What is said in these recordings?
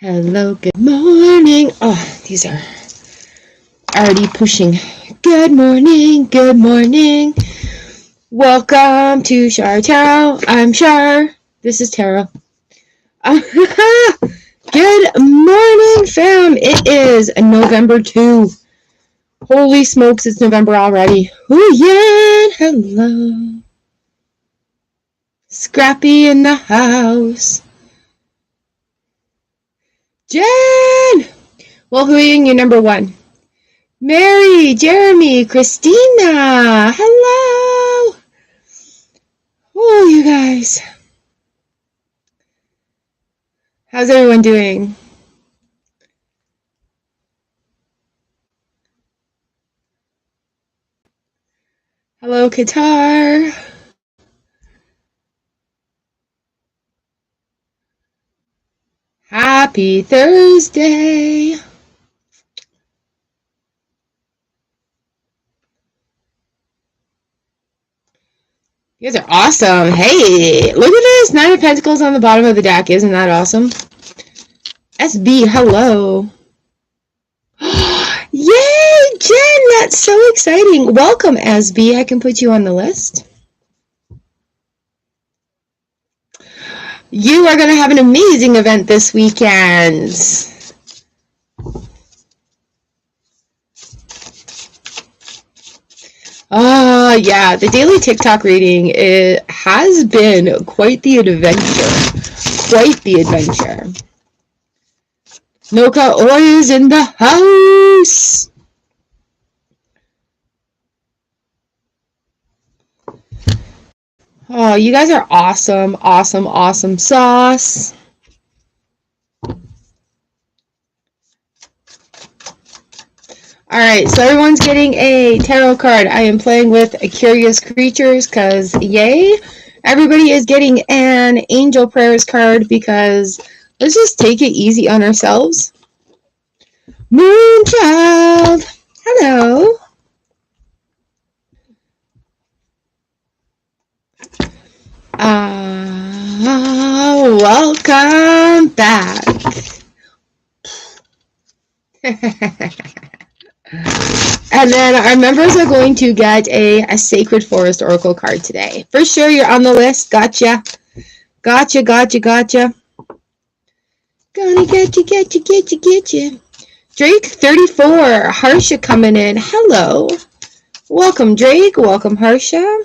Hello, good morning. Oh, these are already pushing. Good morning, good morning. Welcome to Char Tarot. I'm Char. This is Tarot. Good morning, fam. It is November 2. Holy smokes, it's November already. Ooh, yeah. Hello. Scrappy in the house. Jen! Well, who are you in your number one? Mary, Jeremy, Christina, hello. Oh, you guys. How's everyone doing? Hello, Qatar. Happy Thursday. You guys are awesome. Hey, look at this. 9 of Pentacles on the bottom of the deck. Isn't that awesome? SB, hello. Yay, Jen, that's so exciting. Welcome, SB. I can put you on the list. You are going to have an amazing event this weekend. Yeah, the daily TikTok reading, it has been quite the adventure. Quite the adventure. Noka Oi is in the house. Oh, you guys are awesome, awesome, awesome sauce. All right, so everyone's getting a tarot card. I am playing with Curious Creatures because, yay. Everybody is getting an Angel Prayers card because let's just take it easy on ourselves. Moonchild, hello. Welcome back. And then our members are going to get a Sacred Forest Oracle card today. For sure, you're on the list. Gotcha. Gotcha, gotcha, gotcha. Gonna get you. Drake 34. Harsha coming in. Hello. Welcome, Drake. Welcome, Harsha.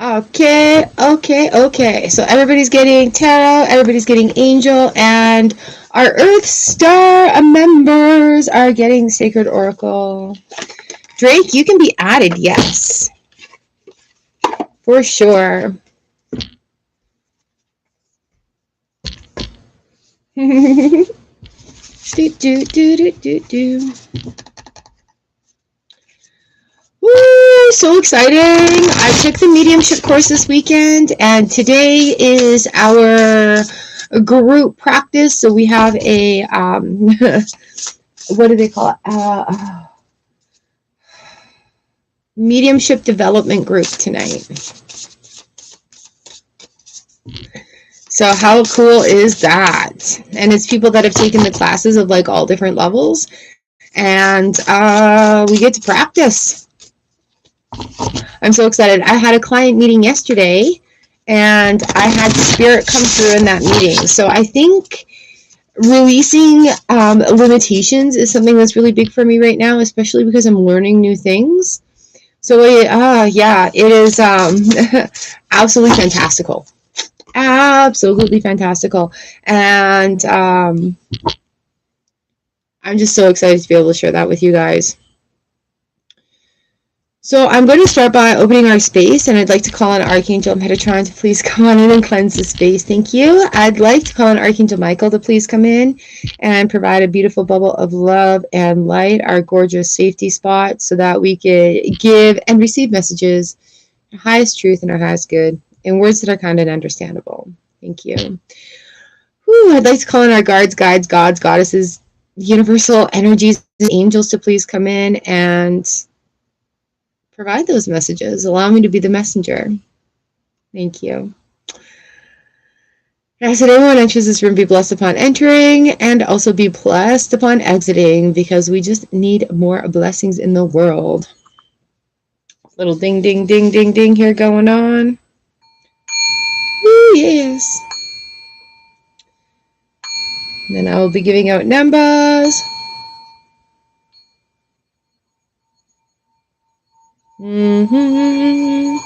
Okay. So everybody's getting tarot, everybody's getting angel, and our Earth Star members are getting Sacred Oracle. Drake, you can be added, yes. For sure. do. Woo, so exciting. I took the mediumship course this weekend, and today is our group practice. So we have a, what do they call it? Mediumship development group tonight. So how cool is that? And it's people that have taken the classes of like all different levels, and we get to practice. I'm so excited. I had a client meeting yesterday, and I had spirit come through in that meeting. So I think releasing limitations is something that's really big for me right now, especially because I'm learning new things. So yeah, it is absolutely fantastical. Absolutely fantastical. And I'm just so excited to be able to share that with you guys. So I'm going to start by opening our space, and I'd like to call on Archangel Metatron to please come on in and cleanse the space. Thank you. I'd like to call on Archangel Michael to please come in and provide a beautiful bubble of love and light, our gorgeous safety spot, so that we could give and receive messages, our highest truth and our highest good, in words that are kind and understandable. Thank you. Whew, I'd like to call on our guards, guides, gods, goddesses, universal energies, angels to please come in and provide those messages. Allow me to be the messenger. Thank you. I said, everyone enters this room, be blessed upon entering, and also be blessed upon exiting, because we just need more blessings in the world. Little ding, ding, ding, ding, ding here going on. Ooh, yes. And then I will be giving out numbers. Mm-hmm.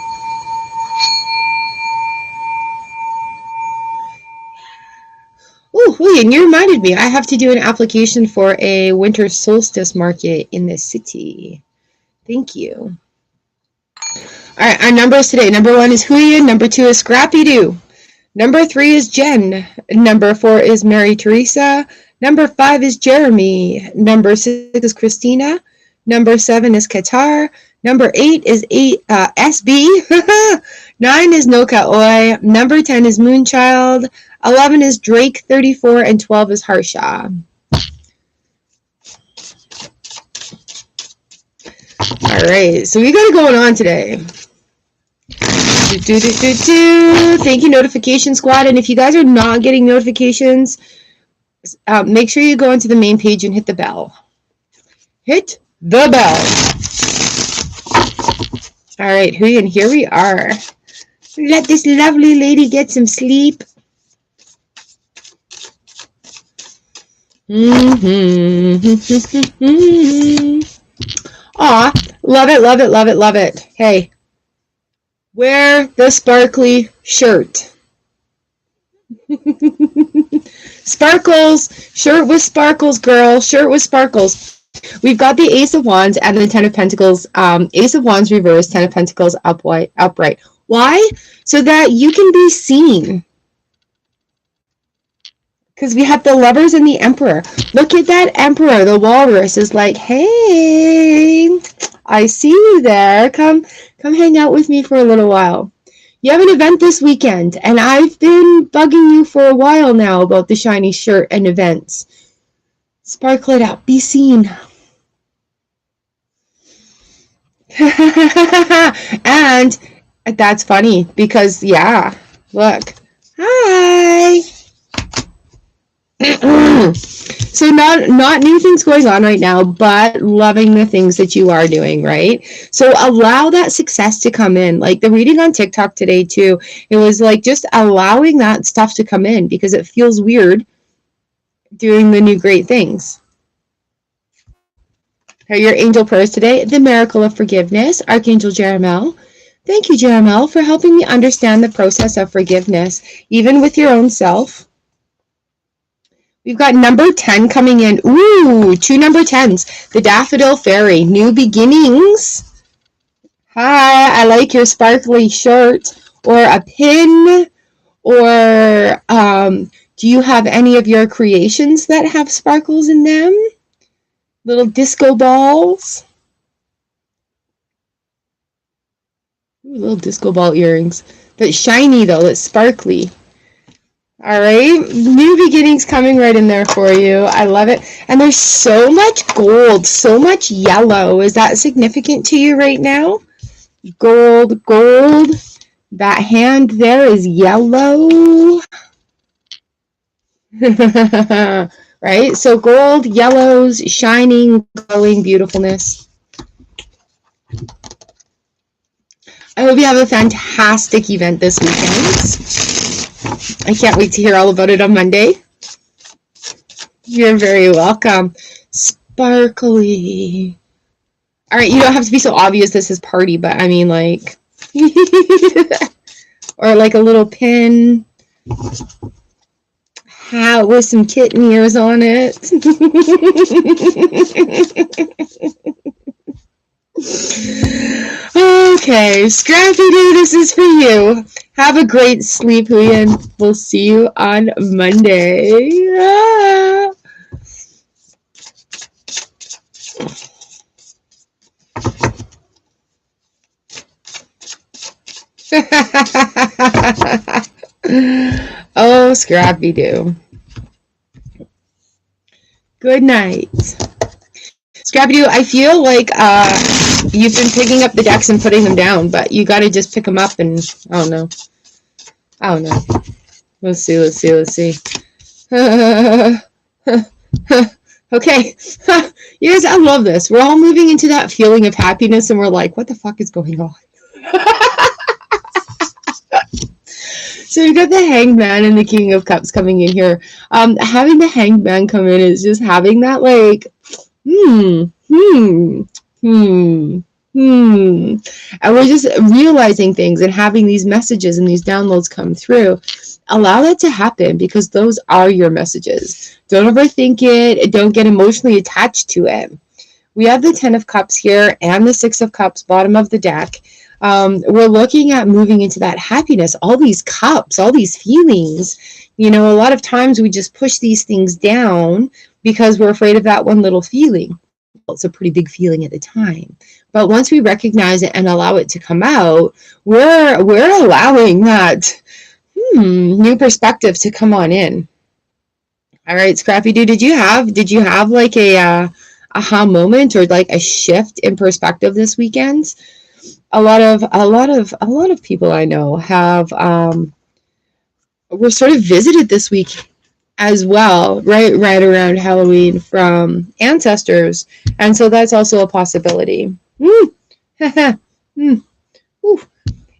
Oh, and you reminded me, I have to do an application for a winter solstice market in the city. Thank you. All right, our numbers today. Number 1 is Huyen. Number 2 is Scrappy Doo. Number 3 is Jen. Number 4 is Mary Teresa. Number 5 is Jeremy. Number 6 is Christina. Number 7 is Qatar. Number 8 is SB. 9 is Noka Oi. Number 10 is Moonchild. 11 is Drake 34, and 12 is Harsha. All right, so we got it going on today. Thank you, Notification Squad. And if you guys are not getting notifications, make sure you go into the main page and hit the bell. Hit the bell. All right, Huyen, here we are. Let this lovely lady get some sleep. Aw, love it, love it, love it, love it. Hey, wear the sparkly shirt. Sparkles, shirt with sparkles, girl, shirt with sparkles. We've got the Ace of Wands and the 10 of Pentacles, Ace of Wands reversed, 10 of Pentacles upright. Why? So that you can be seen. Because we have the Lovers and the Emperor. Look at that Emperor. The walrus is like, hey, I see you there. Come hang out with me for a little while. You have an event this weekend, and I've been bugging you for a while now about the shiny shirt and events. Sparkle it out. Be seen. And that's funny because, yeah, look. Hi. So not new things going on right now, but loving the things that you are doing, right? So allow that success to come in. Like the reading on TikTok today too, it was like just allowing that stuff to come in because it feels weird doing the new great things. Are your angel prayers today? The miracle of forgiveness, Archangel Jeremiel. Thank you, Jeremiel, for helping me understand the process of forgiveness, even with your own self. We've got number 10 coming in. Ooh, 2 number 10s. The Daffodil Fairy, new beginnings. Hi, I like your sparkly shirt or a pin. Or do you have any of your creations that have sparkles in them? Little disco balls. Ooh, little disco ball earrings. That's shiny though, that's sparkly. All right, new beginnings coming right in there for you. I love it. And there's so much gold, so much yellow. Is that significant to you right now? Gold, gold. That hand there is yellow. Right? So gold, yellows, shining, glowing beautifulness. I hope you have a fantastic event this weekend. I can't wait to hear all about it on Monday. You're very welcome. Sparkly. All right, you don't have to be so obvious this is party, but I mean like, or like a little pin. Hat with some kitten ears on it. Okay, Scrappy Doo, this is for you. Have a great sleep, Huyen. We'll see you on Monday. Ah. Oh, Scrappy Doo. Good night. Scrappy Doo, I feel like you've been picking up the decks and putting them down, but you got to just pick them up and, I don't know. Let's see. Okay. You guys, I love this. We're all moving into that feeling of happiness, and we're like, what the fuck is going on? So you got the Hanged Man and the King of Cups coming in here. Having the Hanged Man come in is just having that like, and we're just realizing things and having these messages and these downloads come through. Allow that to happen because those are your messages. Don't overthink it. Don't get emotionally attached to it. We have the 10 of Cups here and the 6 of Cups, bottom of the deck. We're looking at moving into that happiness, all these cups, all these feelings. You know, a lot of times we just push these things down because we're afraid of that one little feeling. Well, it's a pretty big feeling at the time. But once we recognize it and allow it to come out, we're allowing that new perspective to come on in. All right, Scrappy Doo, did you have like a aha moment or like a shift in perspective this weekend? A lot of people I know have were sort of visited this week as well, right around Halloween from ancestors, and so that's also a possibility.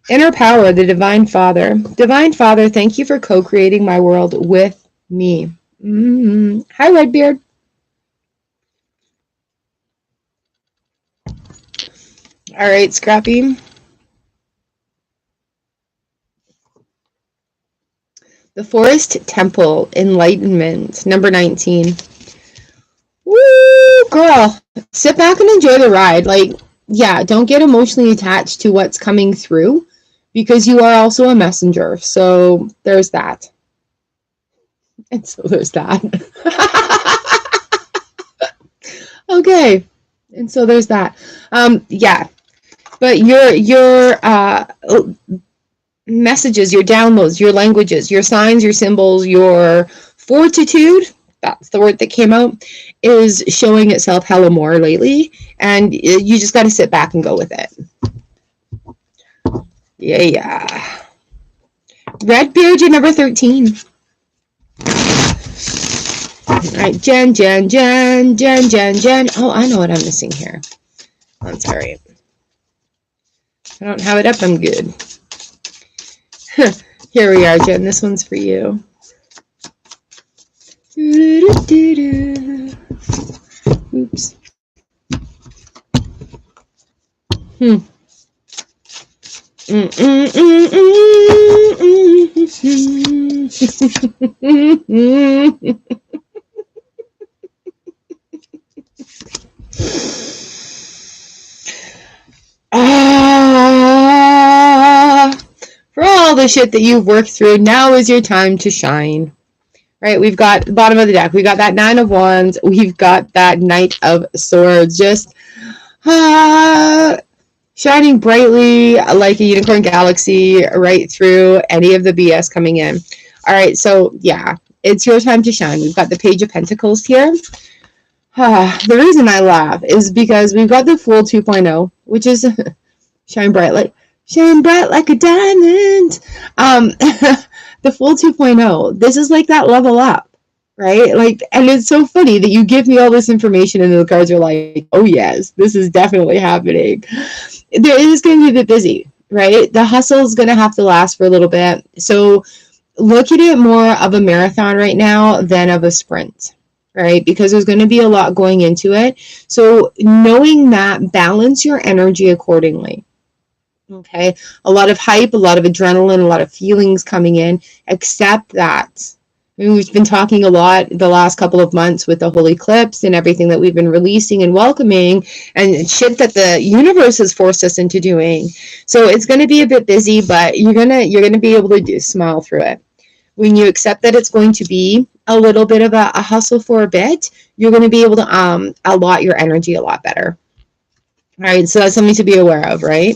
Inner power, the Divine Father. Divine Father, thank you for co-creating my world with me. Hi, Redbeard. All right, Scrappy. The Forest Temple, Enlightenment, number 19. Woo, girl. Sit back and enjoy the ride. Like, yeah, don't get emotionally attached to what's coming through because you are also a messenger. So there's that. And so there's that. Okay. And so there's that. Yeah. But your messages, your downloads, your languages, your signs, your symbols, your fortitude, that's the word that came out, is showing itself hella more lately. And you just got to sit back and go with it. Yeah. Redbeard, you're number 13. All right, Jen. Oh, I know what I'm missing here. That's all right. I don't have it up. I'm good. Here we are, Jen. This one's for you. Oops. For all the shit that you've worked through, now is your time to shine. Right, we've got the bottom of the deck. We got that 9 of Wands. We've got that Knight of Swords. Just shining brightly like a unicorn galaxy right through any of the BS coming in. All right, so yeah, it's your time to shine. We've got the Page of Pentacles here. The reason I laugh is because we've got the Fool 2.0, which is shine bright like a diamond. The Fool 2.0, this is like that level up, right? Like, and it's so funny that you give me all this information and the cards are like, oh yes, this is definitely happening. There is going to be a bit busy, right? The hustle is going to have to last for a little bit. So look at it more of a marathon right now than of a sprint, right? Because there's going to be a lot going into it. So knowing that, balance your energy accordingly. Okay, a lot of hype, a lot of adrenaline, a lot of feelings coming in. Accept that. I mean, we've been talking a lot the last couple of months with the whole eclipse and everything that we've been releasing and welcoming and shit that the universe has forced us into doing. So it's going to be a bit busy, but you're gonna be able to smile through it. When you accept that it's going to be a little bit of a hustle for a bit, you're going to be able to allot your energy a lot better. All right, so that's something to be aware of, right?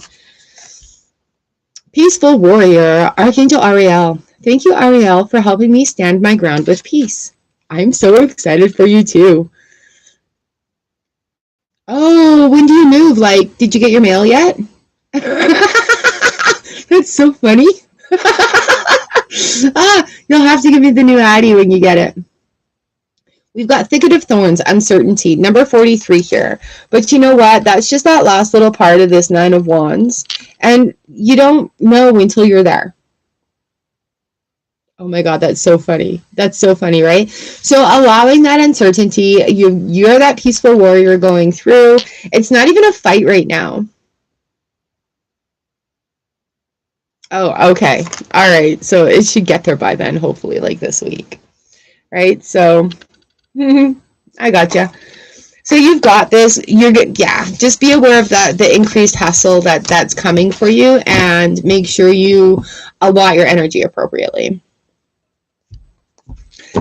Peaceful Warrior, Archangel Ariel. Thank you, Ariel, for helping me stand my ground with peace. I'm so excited for you too. Oh, when do you move? Like, did you get your mail yet? That's so funny. You'll have to give me the new Addy when you get it. We've got Thicket of Thorns, Uncertainty, number 43 here. But you know what? That's just that last little part of this Nine of Wands. And you don't know until you're there. Oh my God, that's so funny. That's so funny, right? So allowing that uncertainty, you're that peaceful warrior going through. It's not even a fight right now. Oh, okay. All right. So it should get there by then, hopefully, like this week. Right? So I gotcha. So you've got this. You're good. Yeah. Just be aware of the increased hustle that's coming for you, and make sure you allot your energy appropriately.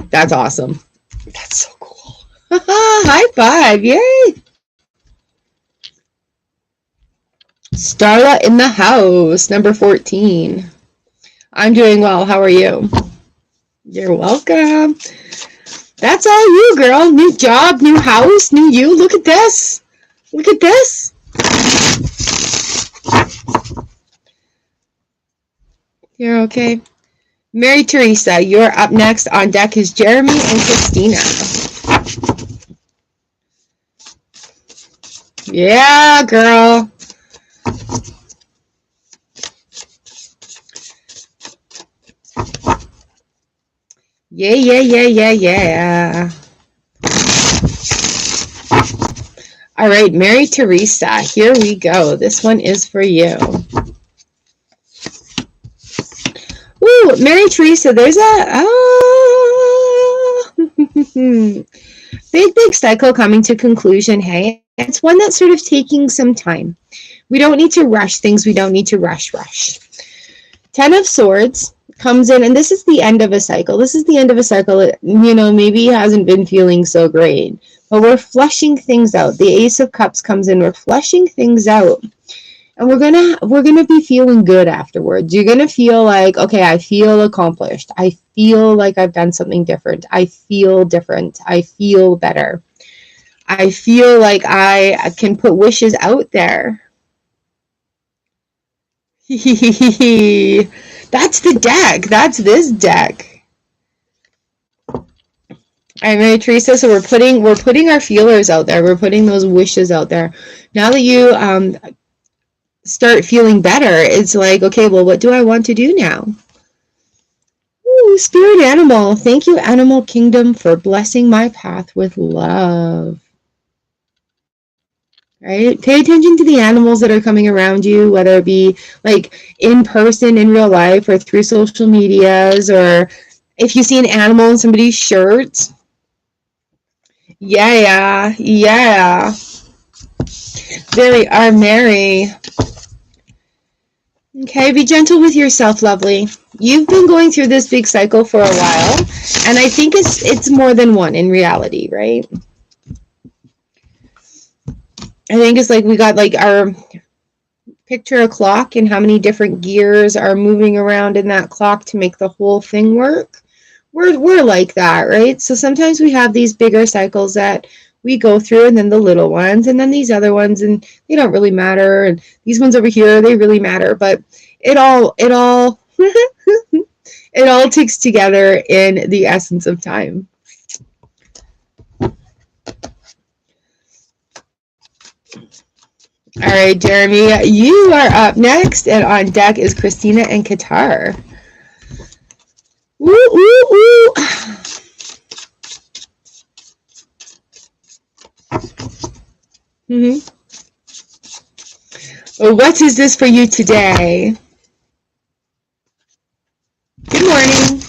That's awesome. That's so cool. High five. Yay. Starla in the house, number 14. I'm doing well. How are you? You're welcome. That's all you, girl. New job, new house, new you. Look at this. Look at this. You're okay. Mary Teresa, you're up next. On deck is Jeremy and Christina. Yeah, girl. Yeah. All right, Mary Teresa, here we go. This one is for you. Ooh, Mary Teresa, there's a big cycle coming to conclusion, hey? It's one that's sort of taking some time. We don't need to rush things. We don't need to rush. 10 of Swords comes in, and this is the end of a cycle. This is the end of a cycle that, maybe hasn't been feeling so great, but we're flushing things out. The Ace of Cups comes in. We're flushing things out, and we're gonna be feeling good afterwards. You're gonna feel like, okay, I feel accomplished. I feel like I've done something different. I feel different. I feel better. I feel like I can put wishes out there. That's the deck. That's this deck. All right, Mary Teresa. So we're putting our feelers out there. We're putting those wishes out there. Now that you start feeling better, it's like, okay, well, what do I want to do now? Ooh, spirit animal. Thank you, Animal Kingdom, for blessing my path with love. Right? Pay attention to the animals that are coming around you, whether it be like in person, in real life, or through social medias, or if you see an animal in somebody's shirt. Yeah. There we are, Mary. Okay, be gentle with yourself, lovely. You've been going through this big cycle for a while, and I think it's more than one in reality, right? I think it's like we got like our picture a clock and how many different gears are moving around in that clock to make the whole thing work. We're like that, right? So sometimes we have these bigger cycles that we go through, and then the little ones, and then these other ones, and they don't really matter, and these ones over here, they really matter, but it all it all takes together in the essence of time. All right, Jeremy, you are up next, and on deck is Christina and Char. Woo. Well, what is this for you today? Good morning.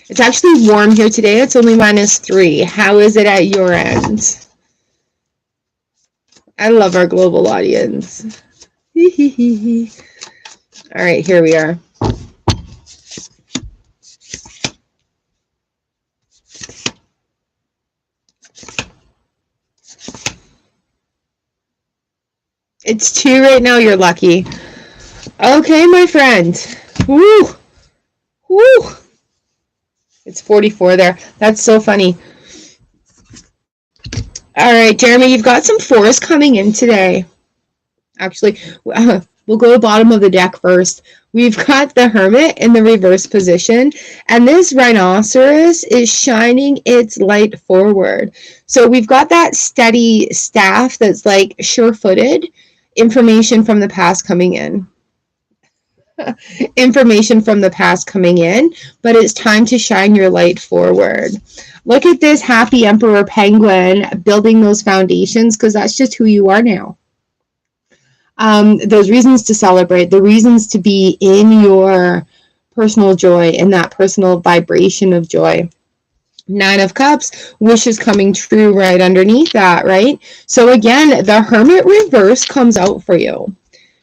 It's actually warm here today. It's only -3. How is it at your end? I love our global audience. All right, here we are. It's 2 right now. You're lucky. Okay, my friend. Woo. It's 44 there. That's so funny. All right, Jeremy, you've got some fours coming in today. Actually, we'll go to the bottom of the deck first. We've got the Hermit in the reverse position, and this rhinoceros is shining its light forward. So we've got that steady staff that's like sure-footed, information from the past coming in. Information from the past coming in, but it's time to shine your light forward. Look at this happy emperor penguin building those foundations, because that's just who you are now. Those reasons to celebrate, the reasons to be in your personal joy, in that personal vibration of joy. 9 of Cups, wishes coming true right underneath that, right? So again, the Hermit reverse comes out for you.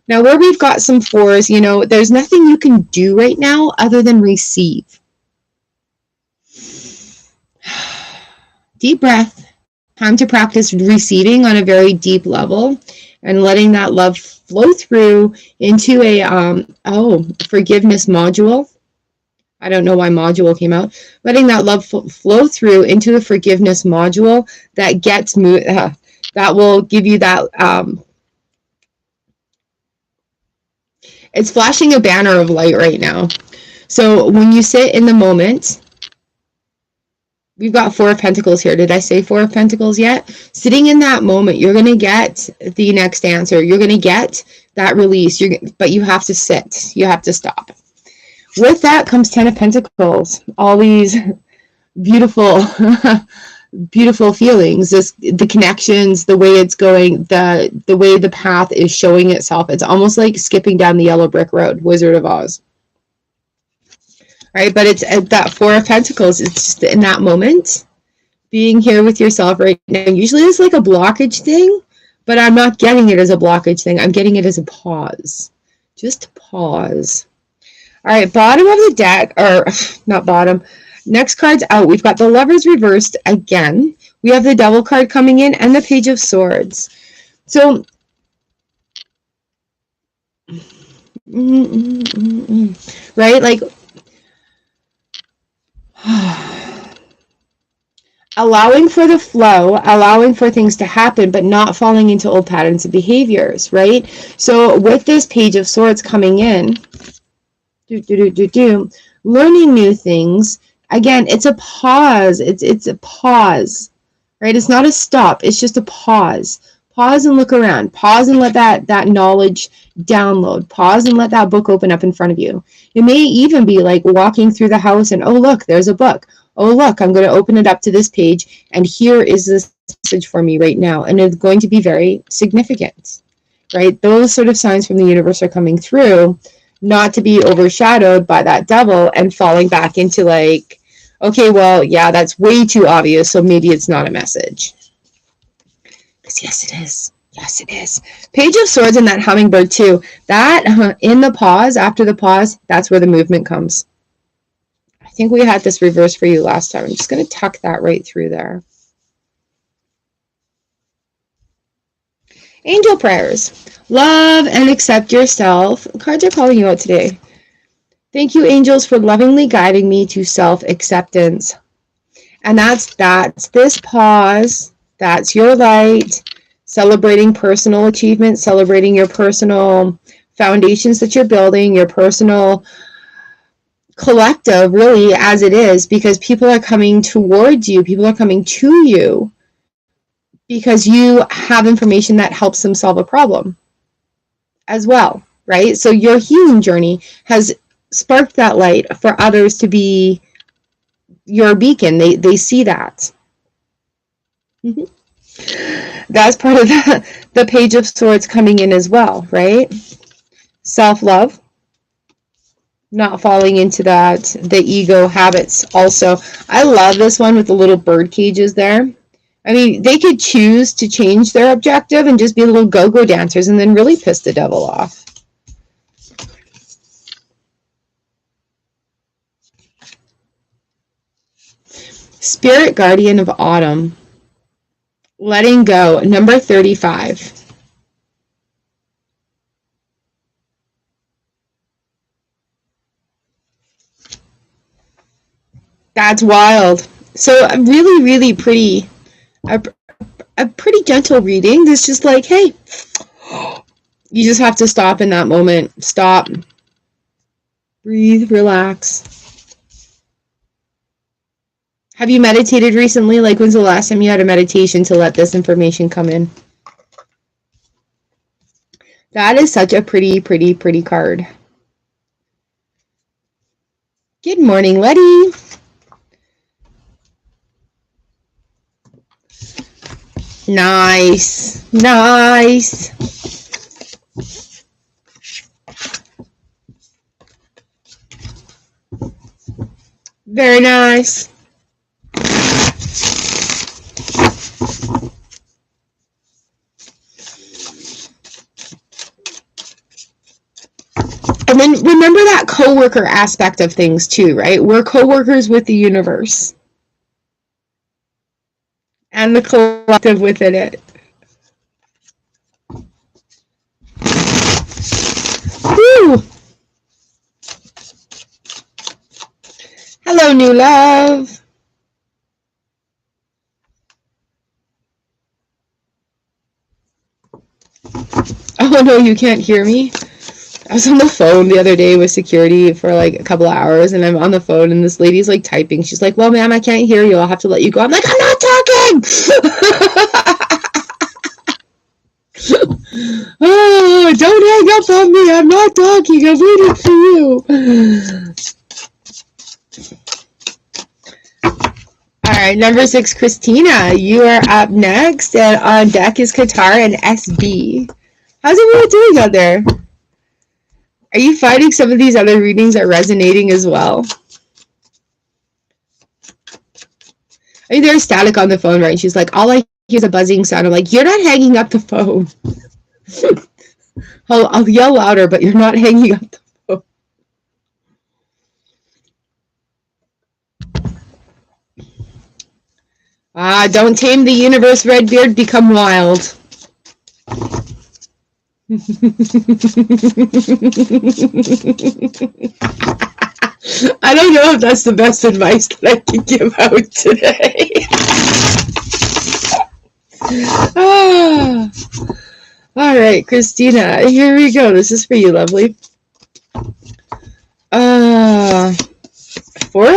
Now, where we've got some fours, you know, there's nothing you can do right now other than receive. Deep breath. Time to practice receiving on a very deep level and letting that love flow through into a, forgiveness module. I don't know why module came out. Letting that love flow through into a forgiveness module that gets that will give you that. It's flashing a banner of light right now. So when you sit in the moment, we've got 4 of Pentacles here. Did I say 4 of Pentacles yet? Sitting in that moment, you're going to get the next answer. You're going to get that release. But you have to sit. You have to stop. With that comes 10 of Pentacles. All these beautiful, beautiful feelings. The connections, the way it's going, the way the path is showing itself. It's almost like skipping down the yellow brick road, Wizard of Oz. Right, but it's at that 4 of Pentacles. It's just in that moment, being here with yourself right now. Usually it's like a blockage thing, but I'm not getting it as a blockage thing. I'm getting it as a pause. Just pause. All right, bottom of the deck, or not bottom. Next card's out. We've got the Lovers reversed again. We have the Devil card coming in and the Page of Swords. So, right, like, allowing for the flow, allowing for things to happen, but not falling into old patterns of behaviors, right? So with this Page of Swords coming in, learning new things, again, it's a pause. It's a pause, right? It's not a stop. It's just a pause. Pause and look around. Pause and let that knowledge download. Pause and let that book open up in front of you. It may even be like walking through the house and, oh, look, there's a book. Oh, look, I'm going to open it up to this page, and here is this message for me right now, and it's going to be very significant, right? Those sort of signs from the universe are coming through, not to be overshadowed by that devil and falling back into like, okay, well, yeah, that's way too obvious, so maybe it's not a message. Because yes, it is. Yes, it is. Page of Swords and that hummingbird too. That, in the pause, after the pause, that's where the movement comes. I think we had this reverse for you last time. I'm just going to tuck that right through there. Angel prayers. Love and accept yourself. Cards are calling you out today. Thank you, angels, for lovingly guiding me to self-acceptance. And that's this pause. That's your light. Celebrating personal achievement, celebrating your personal foundations that you're building, your personal collective, really, as it is, because people are coming towards you. People are coming to you because you have information that helps them solve a problem as well, right? So your healing journey has sparked that light for others to be your beacon. They see that. That's part of the Page of Swords coming in as well, right? Self-love. Not falling into the ego habits also. I love this one with the little bird cages there. I mean, they could choose to change their objective and just be little go-go dancers and then really piss the devil off. Spirit Guardian of Autumn. Letting go, number 35. That's wild. So really, really pretty. a pretty gentle reading. It's just like, hey, you just have to stop in that moment. Stop. Breathe, relax. Have you meditated recently? Like, when's the last time you had a meditation to let this information come in? That is such a pretty, pretty, pretty card. Good morning, Letty. Nice. Nice. Very nice. And then remember that coworker aspect of things too, right? We're coworkers with the universe. And the collective within it. Woo! Hello, new love. Oh no, you can't hear me? I was on the phone the other day with security for like a couple of hours, and I'm on the phone, and this lady's like typing. She's like, well, ma'am, I can't hear you. I'll have to let you go. I'm like, I'm not talking! Oh, don't hang up on me. I'm not talking. I'm waiting for you. All right, number 6, Christina. You are up next, and on deck is Qatar and SB. How's everyone doing out there? Are you finding some of these other readings are resonating as well? I mean, there's static on the phone, right? She's like, all I hear is a buzzing sound. I'm like, you're not hanging up the phone. I'll yell louder, but you're not hanging up the phone. Don't tame the universe, Redbeard. Become wild. I don't know if that's the best advice that I can give out today. All right, Christina, here we go. This is for you, lovely. 4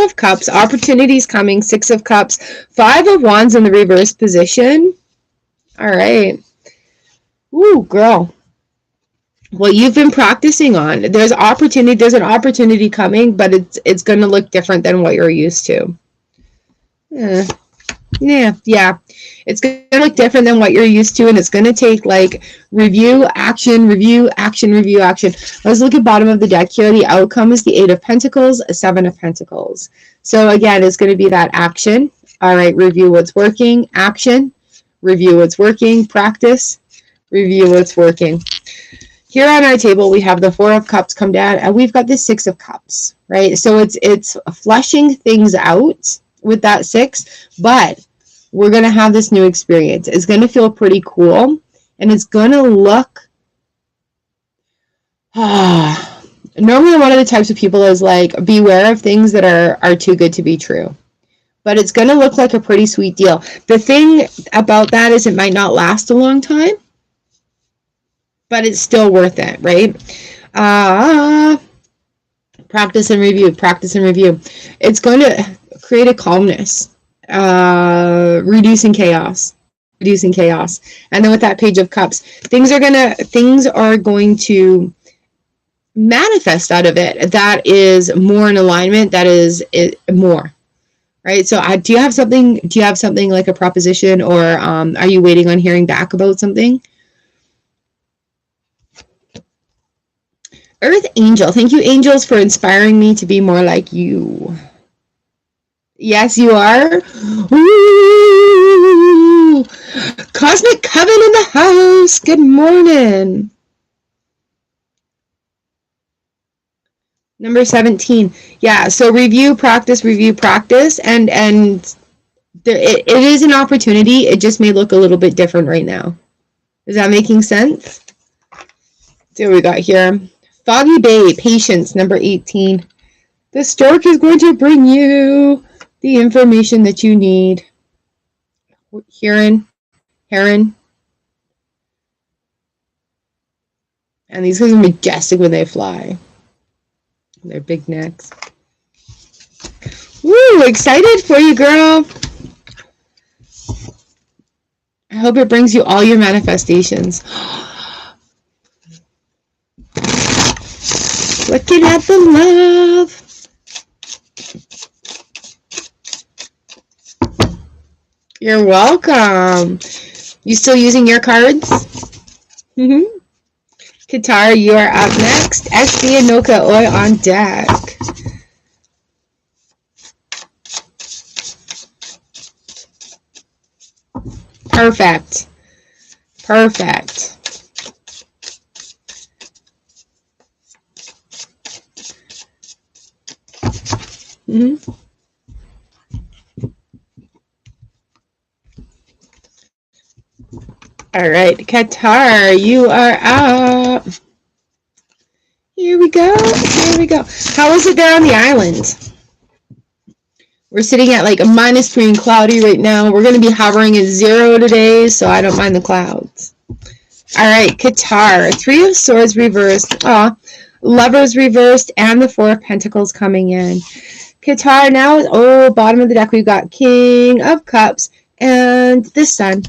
of Cups, opportunities coming. 6 of Cups, 5 of Wands in the reverse position. All right. Ooh, girl. Well, you've been practicing on. There's an opportunity coming, but it's going to look different than what you're used to. Yeah. It's going to look different than what you're used to, and it's going to take like review, action, review, action, review, action. Let's look at bottom of the deck here. The outcome is the 8 of Pentacles, a 7 of Pentacles. So again, it's going to be that action. All right, review what's working, action, review what's working, practice, review what's working. Here on our table, we have the 4 of Cups come down, and we've got the 6 of Cups, right? So it's flushing things out with that 6, but we're going to have this new experience. It's going to feel pretty cool, and it's going to look... Normally, one of the types of people is like, beware of things that are too good to be true. But it's going to look like a pretty sweet deal. The thing about that is it might not last a long time, but it's still worth it, right? Practice and review, practice and review. It's going to create a calmness, reducing chaos. And then with that Page of Cups, things are going to manifest out of it. That is more in alignment. That is more. Right? So do you have something like a proposition, or are you waiting on hearing back about something? Earth Angel. Thank you, angels, for inspiring me to be more like you. Yes, you are. Ooh. Cosmic Coven in the house. Good morning. Number 17. Yeah, so review, practice, and it is an opportunity. It just may look a little bit different right now. Is that making sense? So we got here. Foggy Bay, patience, number 18. The stork is going to bring you the information that you need. Hearing Heron. And these guys are majestic when they fly. Their big necks. Woo! Excited for you, girl. I hope it brings you all your manifestations. Looking at the love. You're welcome. You still using your cards? Mm-hmm. Qatar, you are up next. XD and Noka Oi on deck. Perfect. Perfect. Mm-hmm. All right, Qatar, you are up. Here we go. Here we go. How is it there on the island? We're sitting at like a -3 and cloudy right now. We're going to be hovering at 0 today, so I don't mind the clouds. All right, Qatar, 3 of Swords reversed. Lovers reversed, and the 4 of Pentacles coming in. Qatar, now, bottom of the deck, we've got King of Cups and the Sun.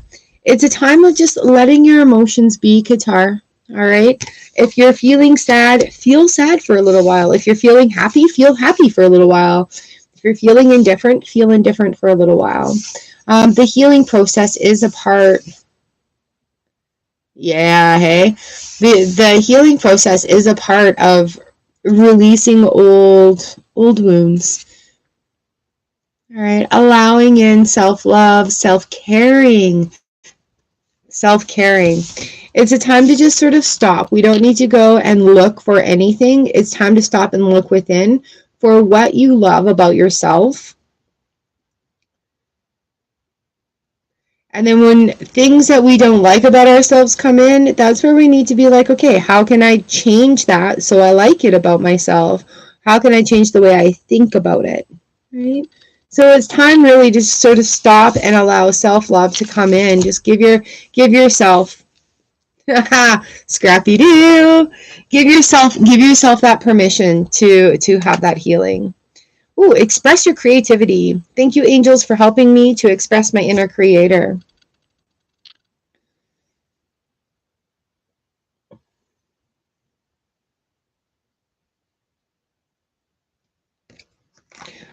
It's a time of just letting your emotions be, Qatar. All right? If you're feeling sad, feel sad for a little while. If you're feeling happy, feel happy for a little while. If you're feeling indifferent, feel indifferent for a little while. The healing process is a part. Yeah, hey. The healing process is a part of releasing old wounds. All right, allowing in self-love, self-caring. Self-caring. It's a time to just sort of stop. We don't need to go and look for anything. It's time to stop and look within for what you love about yourself. And then when things that we don't like about ourselves come in, that's where we need to be like, okay, how can I change that so I like it about myself? How can I change the way I think about it? Right? So it's time really to sort of stop and allow self-love to come in. Just give yourself Scrappy Doo. Give yourself that permission to have that healing. Ooh, express your creativity. Thank you, angels, for helping me to express my inner creator.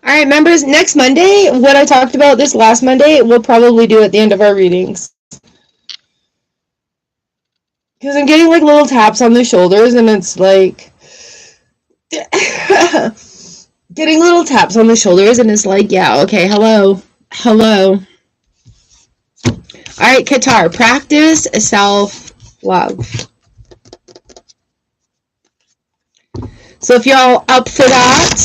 All right, members, next Monday, what I talked about this last Monday, we'll probably do at the end of our readings. Because I'm getting like little taps on the shoulders, and it's like getting little taps on the shoulders, and it's like, yeah, okay, hello. All right, Qatar, practice self-love. So if y'all up for that,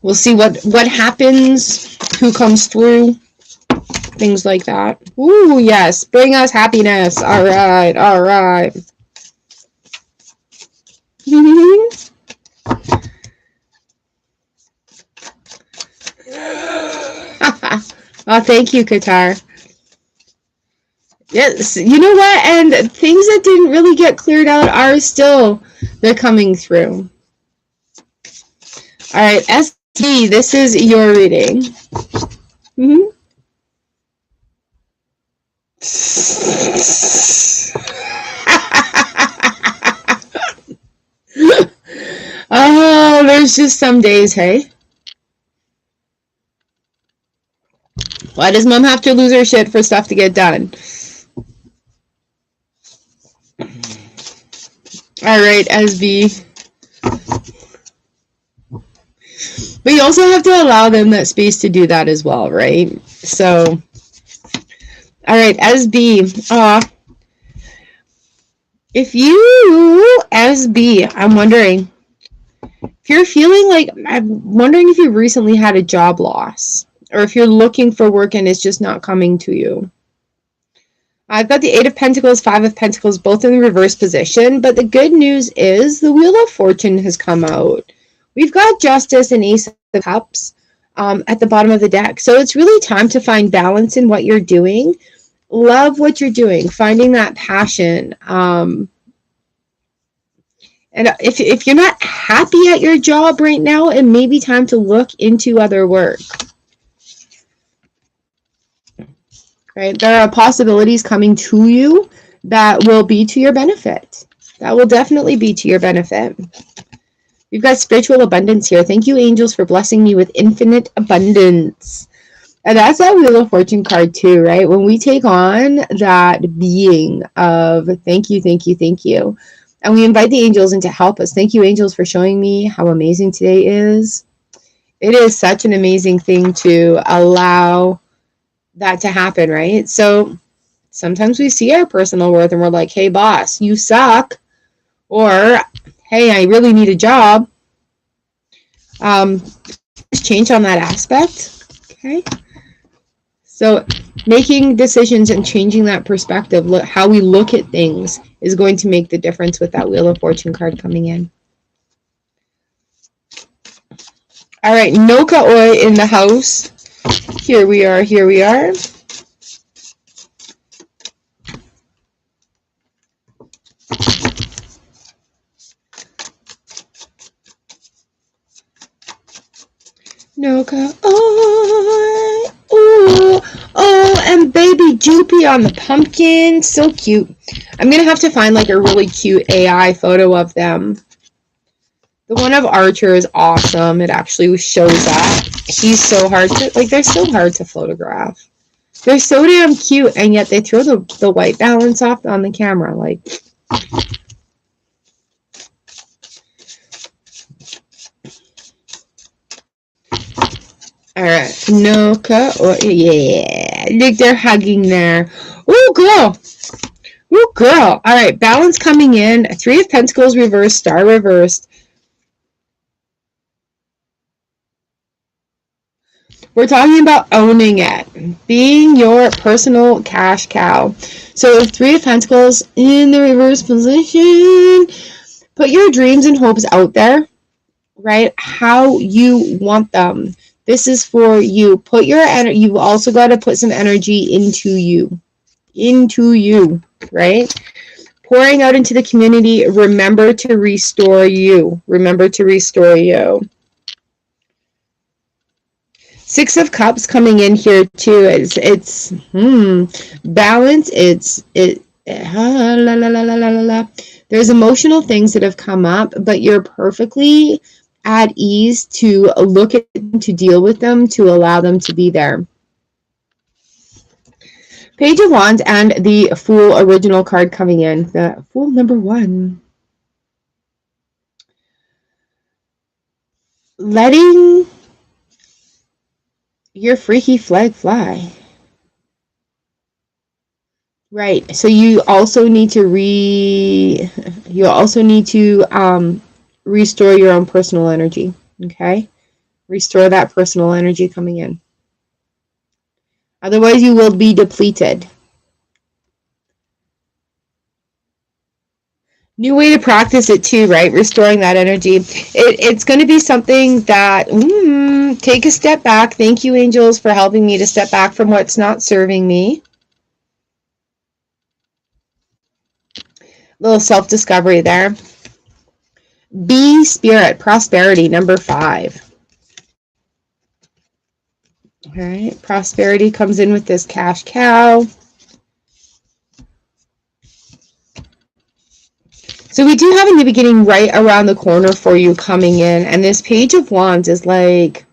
we'll see what happens, who comes through, things like that. Ooh, yes, bring us happiness. All right. Oh, thank you, Qatar. Yes, you know what? And things that didn't really get cleared out are still, they're coming through. All right, SD, this is your reading. Oh, there's just some days, hey? Why does mom have to lose her shit for stuff to get done? All right, SB. But you also have to allow them that space to do that as well, right? So, all right, SB. If you, SB, I'm wondering, if you're feeling like, I'm wondering if you recently had a job loss, or if you're looking for work and it's just not coming to you. I've got the 8 of Pentacles, 5 of Pentacles, both in the reverse position, but the good news is the Wheel of Fortune has come out. We've got Justice and Ace the cups at the bottom of the deck. So it's really time to find balance in what you're doing. Love what you're doing, finding that passion. And if you're not happy at your job right now, it may be time to look into other work. Right? There are possibilities coming to you that will be to your benefit. That will definitely be to your benefit. We've got spiritual abundance here. Thank you, angels, for blessing me with infinite abundance. And that's that Wheel of Fortune card too, right? When we take on that being of thank you, thank you, thank you, and we invite the angels in to help us. Thank you, angels, for showing me how amazing today is. It is such an amazing thing to allow that to happen, right? So sometimes we see our personal worth and we're like, hey, boss, you suck. Or, hey, I really need a job. Change on that aspect, okay? So making decisions and changing that perspective, how we look at things, is going to make the difference with that Wheel of Fortune card coming in. All right, Noka Oi in the house. Here we are, here we are. Noka Oi. Ooh. Oh, and baby Joopy on the pumpkin. So cute. I'm going to have to find like a really cute AI photo of them. The one of Archer is awesome. It actually shows that. He's so hard to, like, they're so hard to photograph. They're so damn cute, and yet they throw the white balance off on the camera. Like, all right, Noka, oh, yeah, look, they're hugging there. Ooh, girl. Ooh, girl. All right, balance coming in. 3 of Pentacles reversed, Star reversed. We're talking about owning it, being your personal cash cow. So 3 of Pentacles in the reverse position. Put your dreams and hopes out there, right? How you want them. This is for you. Put your energy. You've also got to put some energy into you. Into you, right? Pouring out into the community. Remember to restore you. Remember to restore you. 6 of Cups coming in here too. It's balance. There's emotional things that have come up, but you're perfectly at ease to look at them, to deal with them, to allow them to be there. Page of Wands and the Fool original card coming in. The Fool number 1. Letting your freaky flag fly. Right. So you also need to restore your own personal energy. Okay? Restore that personal energy coming in. Otherwise you will be depleted. New way to practice it too, right? Restoring that energy. It's going to be something that take a step back. Thank you, angels, for helping me to step back from what's not serving me. Little self-discovery there. Be spirit, prosperity, number 5. All right, prosperity comes in with this cash cow. So we do have in the beginning right around the corner for you coming in, and this Page of Wands is like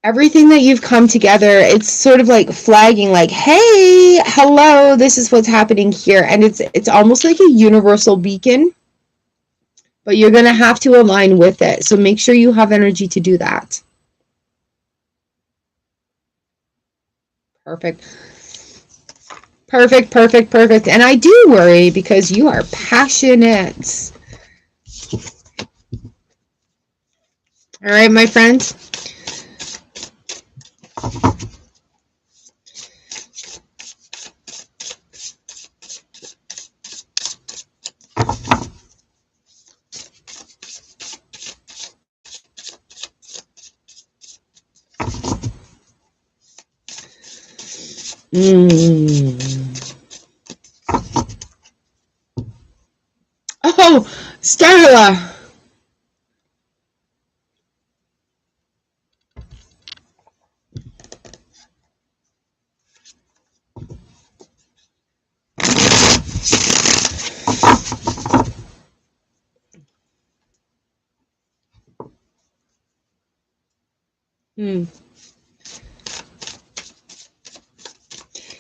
everything that you've come together. It's sort of like flagging, like, hey, hello, this is what's happening here, and it's almost like a universal beacon, but you're going to have to align with it. So make sure you have energy to do that. Perfect. Perfect, perfect, perfect. And I do worry because you are passionate. All right, my friends. Oh, Starla.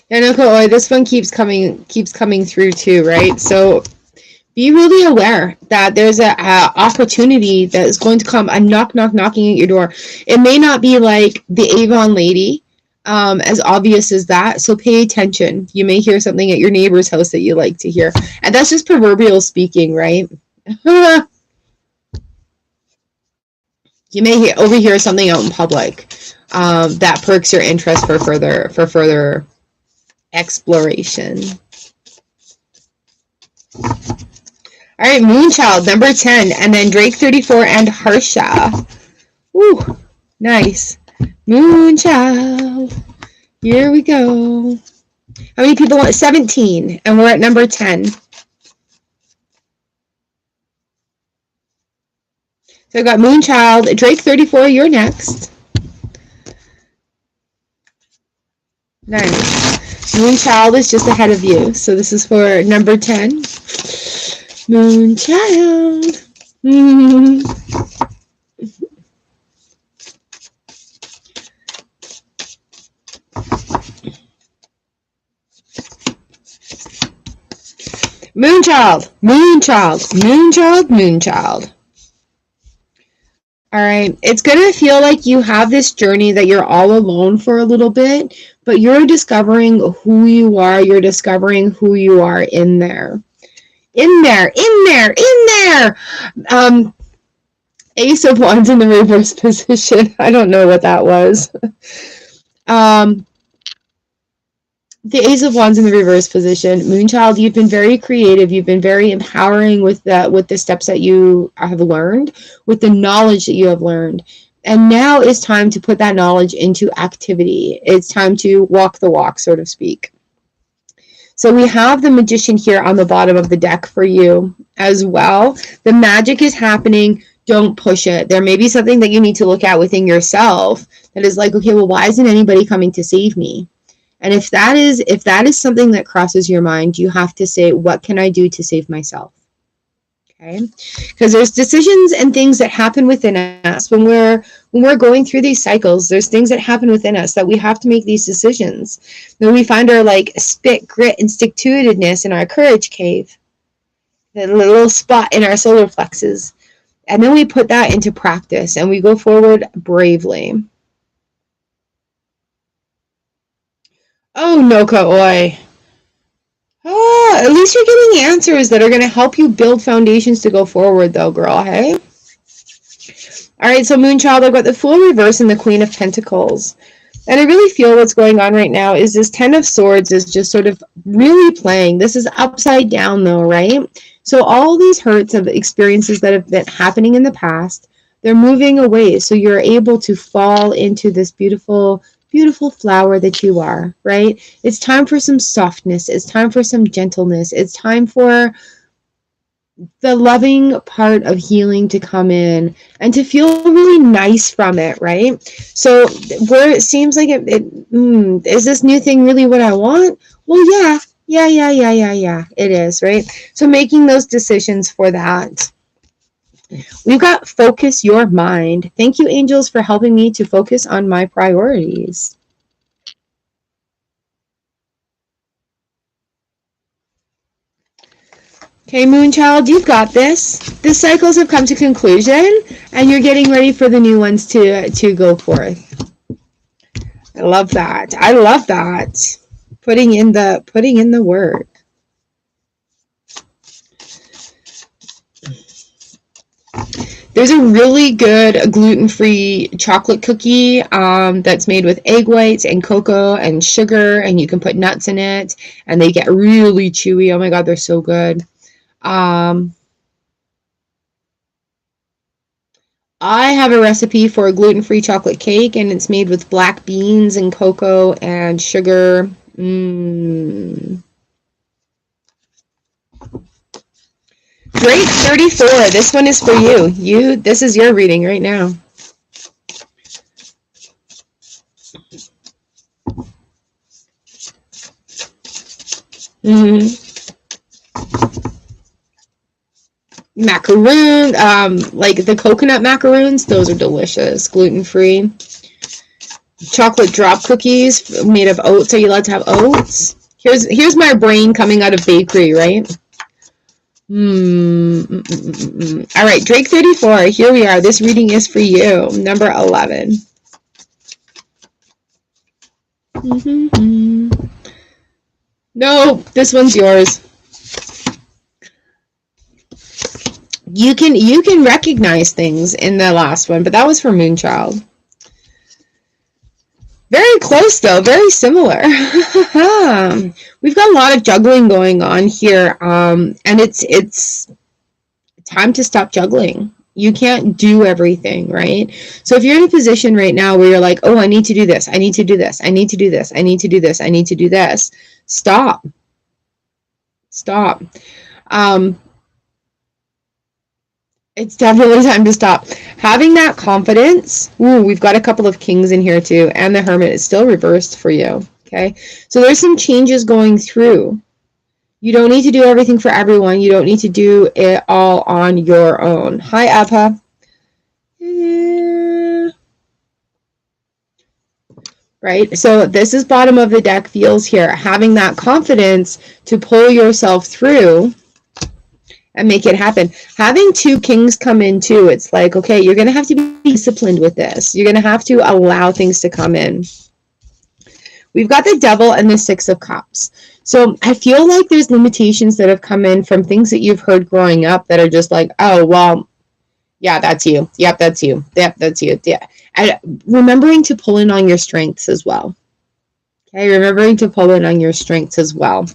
Yeah, no, this one keeps coming through too, right? So be really aware that there's a opportunity that is going to come, a knocking at your door. It may not be like the Avon lady, as obvious as that. So pay attention. You may hear something at your neighbor's house that you like to hear, and that's just proverbial speaking, right? You may overhear something out in public that perks your interest for further exploration. All right, Moonchild, number 10, and then Drake 34 and Harsha. Ooh, nice. Moonchild. Here we go. How many people want 17? And we're at number 10. So I got Moonchild, Drake 34, you're next. Nice. Moonchild is just ahead of you. So this is for number 10. Moonchild. Moonchild. Moonchild. Moonchild. Moonchild. All right. It's going to feel like you have this journey that you're all alone for a little bit, but you're discovering who you are. You're discovering who you are in there. In there. Ace of Wands in the reverse position. I don't know what that was. The Ace of Wands in the reverse position. Moonchild, you've been very creative. You've been very empowering with the steps that you have learned, with the knowledge that you have learned. And now it's time to put that knowledge into activity. It's time to walk the walk, so to speak. So we have the Magician here on the bottom of the deck for you as well. The magic is happening. Don't push it. There may be something that you need to look at within yourself that is like, okay, well, why isn't anybody coming to save me? And if that is something that crosses your mind, you have to say, what can I do to save myself? Okay? Because there's decisions and things that happen within us when we're going through these cycles. There's things that happen within us that we have to make these decisions. Then we find our spit, grit, and stick-to-itiveness in our courage cave, the little spot in our solar plexus. And then we put that into practice and we go forward bravely. Oh, Noka Oi. Oh, at least you're getting answers that are going to help you build foundations to go forward, though, girl, hey? All right, so Moonchild, I've got the Fool reverse and the Queen of Pentacles. And I really feel what's going on right now is this Ten of Swords is just sort of really playing. This is upside down, though, right? So all these hurts of experiences that have been happening in the past, they're moving away. So you're able to fall into this beautiful flower that you are, right? It's time for some softness. It's time for some gentleness. It's time for the loving part of healing to come in and to feel really nice from it, right? So where it seems like is this new thing really what I want? Well, yeah, it is, right? So making those decisions for that. We've got focus your mind. Thank you, angels, for helping me to focus on my priorities. Okay, Moonchild, you've got this. The cycles have come to conclusion, and you're getting ready for the new ones to go forth. I love that. I love that. Putting in the work. There's a really good gluten-free chocolate cookie that's made with egg whites and cocoa and sugar, and you can put nuts in it, and they get really chewy. Oh my God, they're so good. I have a recipe for a gluten-free chocolate cake, and it's made with black beans and cocoa and sugar. Drake 34. This one is for you. This is your reading right now. Macaroon, like the coconut macaroons, those are delicious, gluten-free. Chocolate drop cookies made of oats. Are you allowed to have oats? Here's my brain coming out of bakery, right? All right, Drake 34. Here we are. This reading is for you. Number 11. No, this one's yours. You can recognize things in the last one, but that was for Moonchild. Very close though, very similar. We've got a lot of juggling going on here, and it's time to stop juggling. You can't do everything, right? So if you're in a position right now where you're like, oh, I need to do this, I need to do this, I need to do this, I need to do this, I need to do this, stop. It's definitely time to stop. Having that confidence. Ooh, we've got a couple of kings in here too. And the hermit is still reversed for you. Okay. So there's some changes going through. You don't need to do everything for everyone. You don't need to do it all on your own. Hi, Abha. Yeah. Right. So this is bottom of the deck feels here. Having that confidence to pull yourself through and make it happen. Having two kings come in too, it's like, okay, you're going to have to be disciplined with this. You're going to have to allow things to come in. We've got the devil and the 6 of cups. So I feel like there's limitations that have come in from things that you've heard growing up that are just like, oh, well, yeah, that's you. Yep, that's you. Yep, that's you. Yeah. And remembering to pull in on your strengths as well. Okay, remembering to pull in on your strengths as well.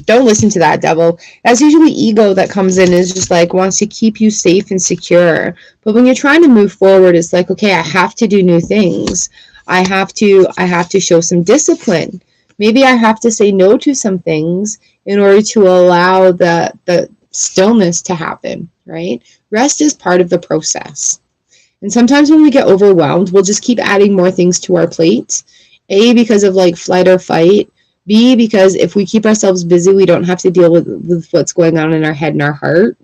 Don't listen to that devil. That's usually ego that comes in, is just like wants to keep you safe and secure. But when you're trying to move forward, it's like, okay, I have to do new things. I have to show some discipline. Maybe I have to say no to some things in order to allow the stillness to happen, right? Rest is part of the process. And sometimes when we get overwhelmed, we'll just keep adding more things to our plate. A, because of like flight or fight. B, because if we keep ourselves busy, we don't have to deal with what's going on in our head and our heart,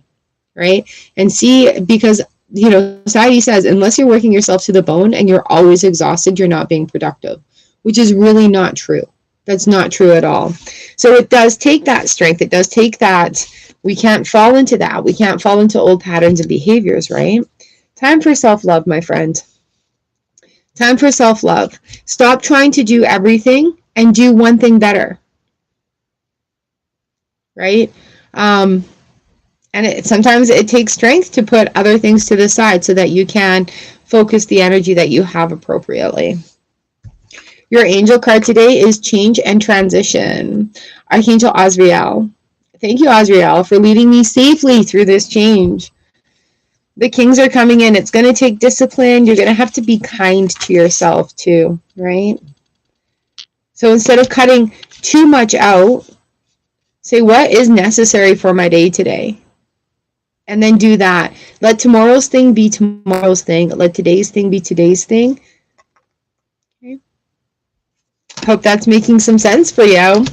right? And C, because, you know, society says, unless you're working yourself to the bone and you're always exhausted, you're not being productive, which is really not true. That's not true at all. So it does take that strength. It does take that. We can't fall into that. We can't fall into old patterns and behaviors, right? Time for self-love, my friend. Time for self-love. Stop trying to do everything and do one thing better, right? And sometimes it takes strength to put other things to the side so that you can focus the energy that you have appropriately. Your angel card today is change and transition. Archangel Azrael. Thank you, Azrael, for leading me safely through this change. The kings are coming in. It's going to take discipline. You're going to have to be kind to yourself too, right? So instead of cutting too much out, say, what is necessary for my day today? And then do that. Let tomorrow's thing be tomorrow's thing. Let today's thing be today's thing. Okay. Hope that's making some sense for you.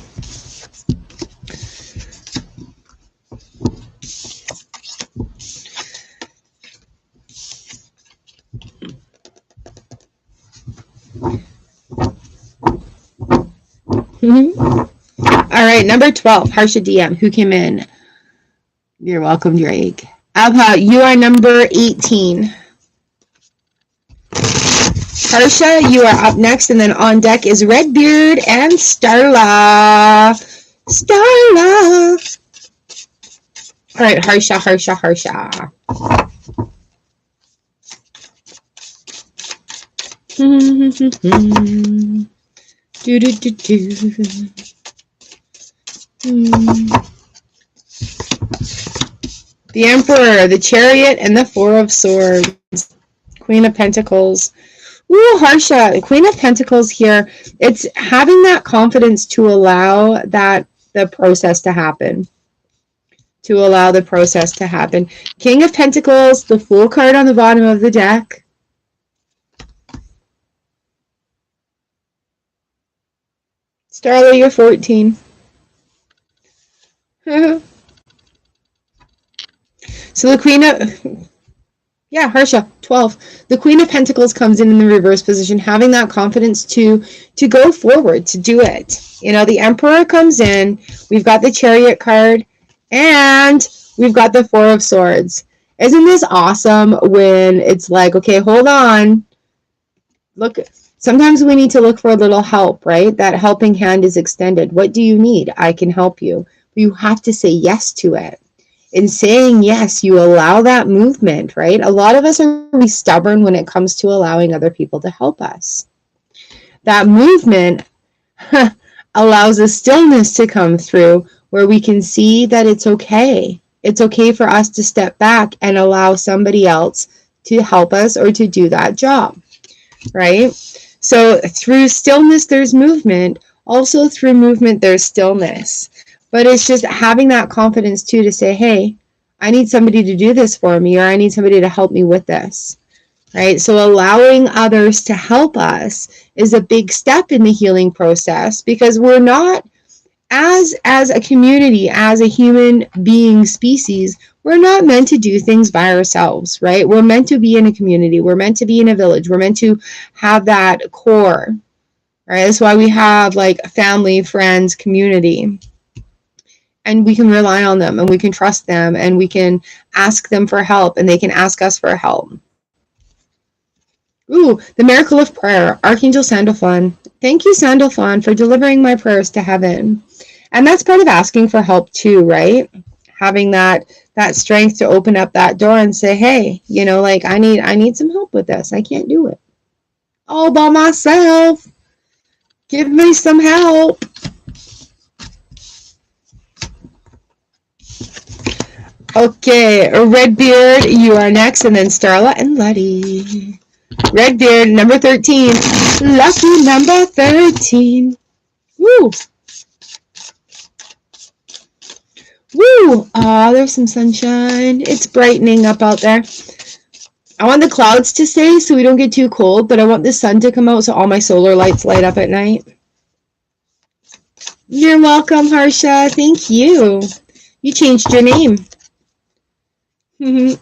All right, number 12, Harsha DM. Who came in? You're welcome, Drake. Abha, you are number 18. Harsha, you are up next, and then on deck is Redbeard and Starla. Starla. All right, Harsha. The Emperor, the Chariot, and the Four of Swords. Queen of Pentacles. Ooh, Harsha, Queen of Pentacles here. It's having that confidence to allow the process to happen. To allow the process to happen. King of Pentacles, the Fool card on the bottom of the deck. Starla, you're 14. So the Queen of... Yeah, Harsha, 12. The Queen of Pentacles comes in the reverse position, having that confidence to go forward, to do it. You know, the Emperor comes in. We've got the Chariot card, and we've got the Four of Swords. Isn't this awesome when it's like, okay, hold on. Look, sometimes we need to look for a little help, right? That helping hand is extended. What do you need? I can help you. But you have to say yes to it. In saying yes, you allow that movement, right? A lot of us are really stubborn when it comes to allowing other people to help us. That movement allows a stillness to come through where we can see that it's okay. It's okay for us to step back and allow somebody else to help us or to do that job, right? So through stillness, there's movement. Also through movement, there's stillness. But it's just having that confidence too to say, hey, I need somebody to do this for me, or I need somebody to help me with this, right? So allowing others to help us is a big step in the healing process, because we're not, as a community, as a human being species, we're not meant to do things by ourselves, right? We're meant to be in a community. We're meant to be in a village. We're meant to have that core, right? That's why we have like family, friends, community. And we can rely on them, and we can trust them, and we can ask them for help, and they can ask us for help. Ooh, the miracle of prayer, Archangel Sandalphon. Thank you, Sandalphon, for delivering my prayers to heaven. And that's part of asking for help too, right? Having that strength to open up that door and say, hey, you know, like I need some help with this. I can't do it all by myself. Give me some help. Okay, Redbeard, you are next, and then Starla and Letty. Redbeard, number 13. Lucky number 13. Woo! Woo! Oh, there's some sunshine. It's brightening up out there. I want the clouds to stay so we don't get too cold, but I want the sun to come out so all my solar lights light up at night. You're welcome, Harsha. Thank you. You changed your name. All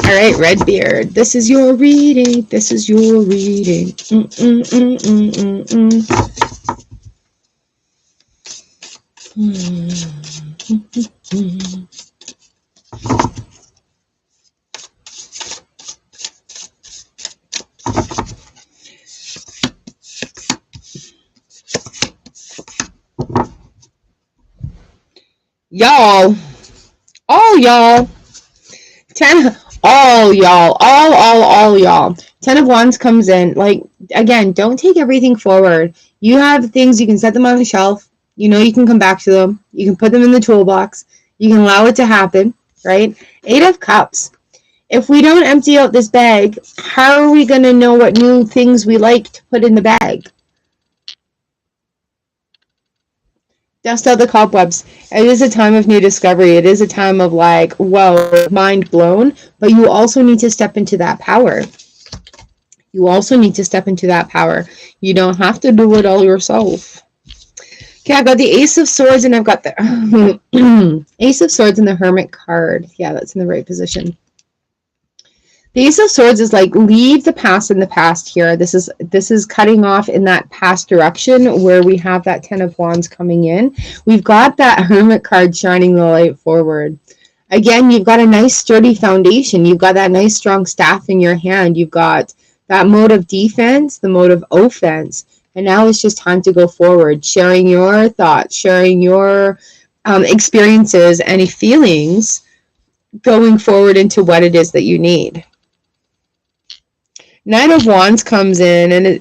right, Redbeard. This is your reading. This is your reading. Y'all. All y'all. All y'all. 10 of Wands comes in. Like, again, don't take everything forward. You have things, you can set them on the shelf. You know you can come back to them. You can put them in the toolbox. You can allow it to happen, right? 8 of Cups. If we don't empty out this bag, how are we going to know what new things we like to put in the bag? Dust out the cobwebs. It is a time of new discovery. It is a time of like, whoa, mind blown. But you also need to step into that power. You also need to step into that power. You don't have to do it all yourself. Okay, I've got the Ace of Swords, and I've got the Ace of Swords and the Hermit card. Yeah, that's in the right position. The Ace of Swords is like, leave the past in the past here. This is cutting off in that past direction where we have that 10 of Wands coming in. We've got that Hermit card shining the light forward. Again, you've got a nice sturdy foundation. You've got that nice strong staff in your hand. You've got that mode of defense, the mode of offense. And now it's just time to go forward, sharing your thoughts, sharing your experiences and feelings, going forward into what it is that you need. 9 of Wands comes in, and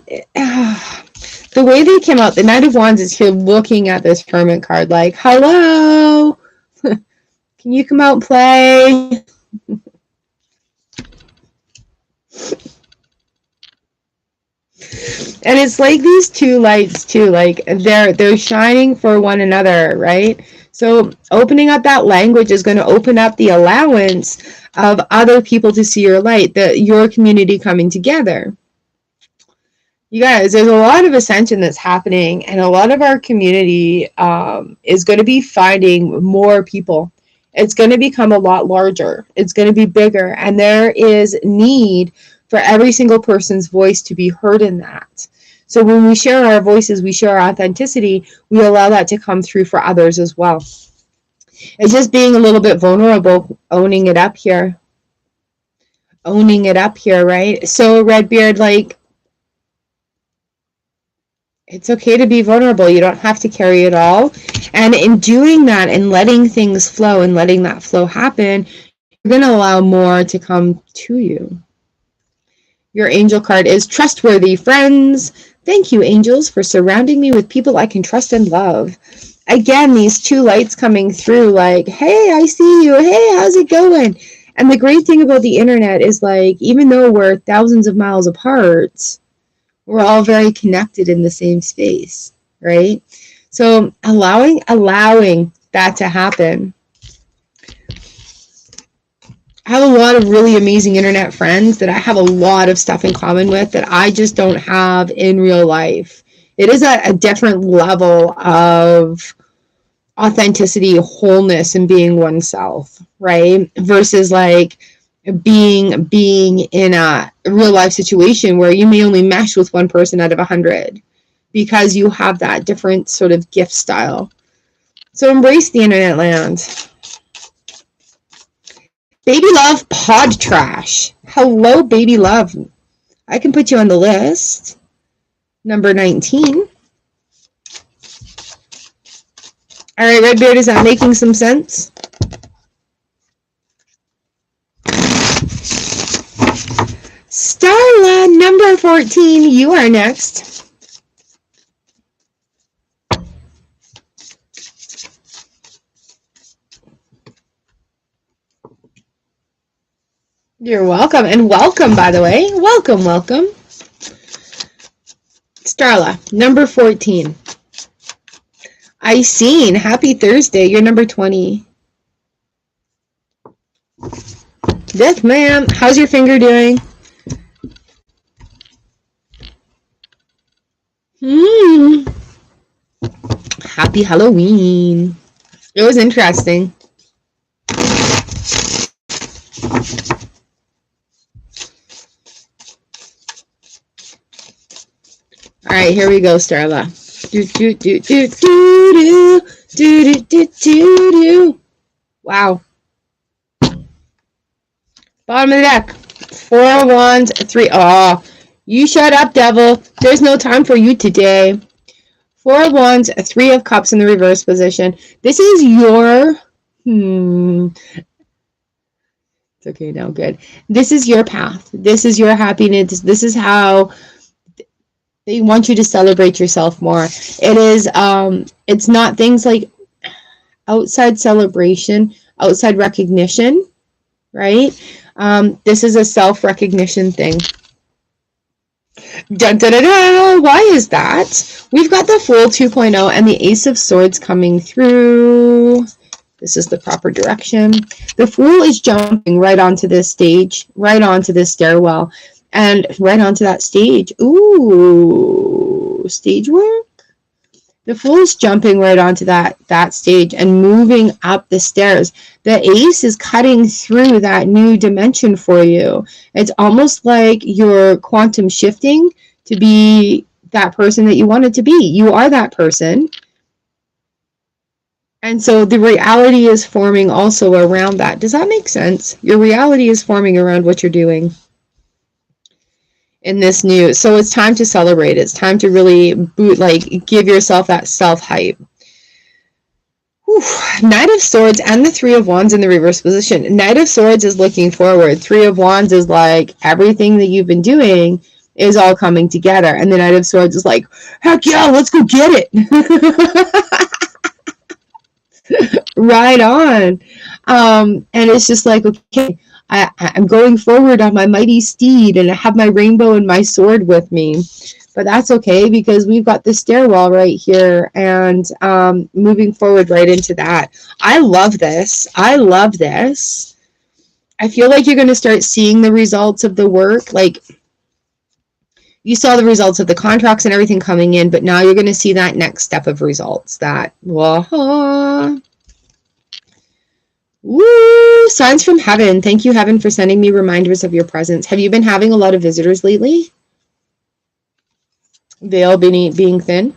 the way they came out, the Knight of Wands is here looking at this Hermit card like, hello, can you come out and play? And it's like these two lights too, like they're shining for one another, right? So opening up that language is going to open up the allowance of other people to see your light, your community coming together. You guys, there's a lot of ascension that's happening, and a lot of our community is going to be finding more people. It's going to become a lot larger. It's going to be bigger, and there is need for every single person's voice to be heard in that. So when we share our voices, we share our authenticity, we allow that to come through for others as well. It's just being a little bit vulnerable, owning it up here. Owning it up here, right? So Redbeard, like, it's okay to be vulnerable. You don't have to carry it all. And in doing that and letting things flow and letting that flow happen, you're going to allow more to come to you. Your angel card is trustworthy friends. Thank you, angels, for surrounding me with people I can trust and love. Again, these two lights coming through like, hey, I see you. Hey, how's it going? And the great thing about the internet is, like, even though we're thousands of miles apart, we're all very connected in the same space, right? So allowing that to happen. I have a lot of really amazing internet friends that I have a lot of stuff in common with that I just don't have in real life. It is a different level of authenticity, wholeness, and being oneself, right? Versus like being in a real life situation where you may only mesh with one person out of 100 because you have that different sort of gift style. So embrace the internet land. Baby Love Pod Trash. Hello, Baby Love. I can put you on the list. Number 19. All right, Redbeard, is that making some sense? Starla, number 14. You are next. You're welcome. And welcome, by the way. Welcome, welcome. Starla, number 14. I seen. Happy Thursday. You're number 20. Death, ma'am. How's your finger doing? Happy Halloween. It was interesting. All right, here we go, Starla. Do do do do do do do do do do. Wow. Bottom of the deck. 4 of Wands, 3. Oh, you shut up, devil. There's no time for you today. 4 of Wands, 3 of Cups in the reverse position. This is your... It's okay now, good. This is your path. This is your happiness. This is how they want you to celebrate yourself more. It is, it's not things like outside celebration, outside recognition, right? This is a self-recognition thing. Dun, dun, dun, dun. Why is that? We've got the Fool 2.0 and the Ace of Swords coming through. This is the proper direction. The Fool is jumping right onto this stage, right onto this stairwell, and right onto that stage. Ooh, stage work? The Fool is jumping right onto that stage and moving up the stairs. The Ace is cutting through that new dimension for you. It's almost like you're quantum shifting to be that person that you wanted to be. You are that person. And so the reality is forming also around that. Does that make sense? Your reality is forming around what you're doing in this new. So it's time to celebrate. It's time to really give yourself that self-hype. Knight of Swords and the 3 of Wands in the reverse position. Knight of Swords is looking forward. 3 of Wands is like everything that you've been doing is all coming together. And the Knight of Swords is like, heck yeah, let's go get it. Right on. And it's just like, okay, I'm going forward on my mighty steed and I have my rainbow and my sword with me. but that's okay because we've got the stairwell right here, and moving forward right into that. I love this. I love this. I feel like you're going to start seeing the results of the work. Like, you saw the results of the contracts and everything coming in, but now you're going to see that next step of results. That, whoa. Woo! Signs from heaven. Thank you, heaven, for sending me reminders of your presence. Have you been having a lot of visitors lately? Veil being thin.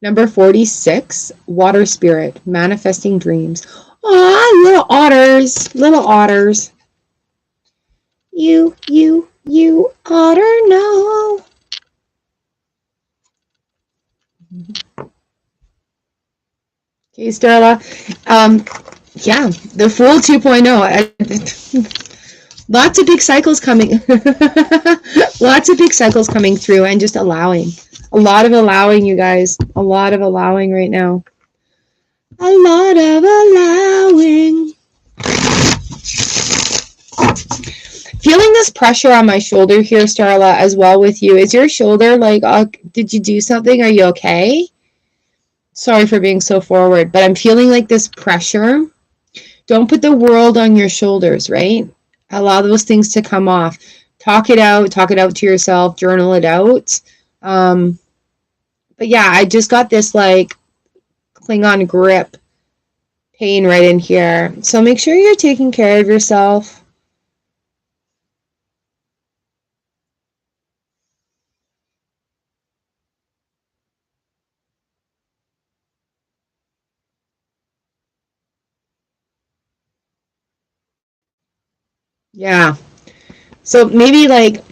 Number 46, water spirit, manifesting dreams. Aw, little otters, little otters. You otter know. Okay, Starla. Yeah, the Fool 2.0. Lots of big cycles coming. Lots of big cycles coming through, and just allowing. A lot of allowing, you guys. A lot of allowing right now. A lot of allowing. Feeling this pressure on my shoulder here, Starla, as well with you. Is your shoulder like, did you do something? Are you okay? Sorry for being so forward, but I'm feeling like this pressure. Don't put the world on your shoulders, right? Allow those things to come off. Talk it out to yourself, journal it out. But yeah, I just got this like Klingon grip pain right in here. So make sure you're taking care of yourself. Yeah. So maybe like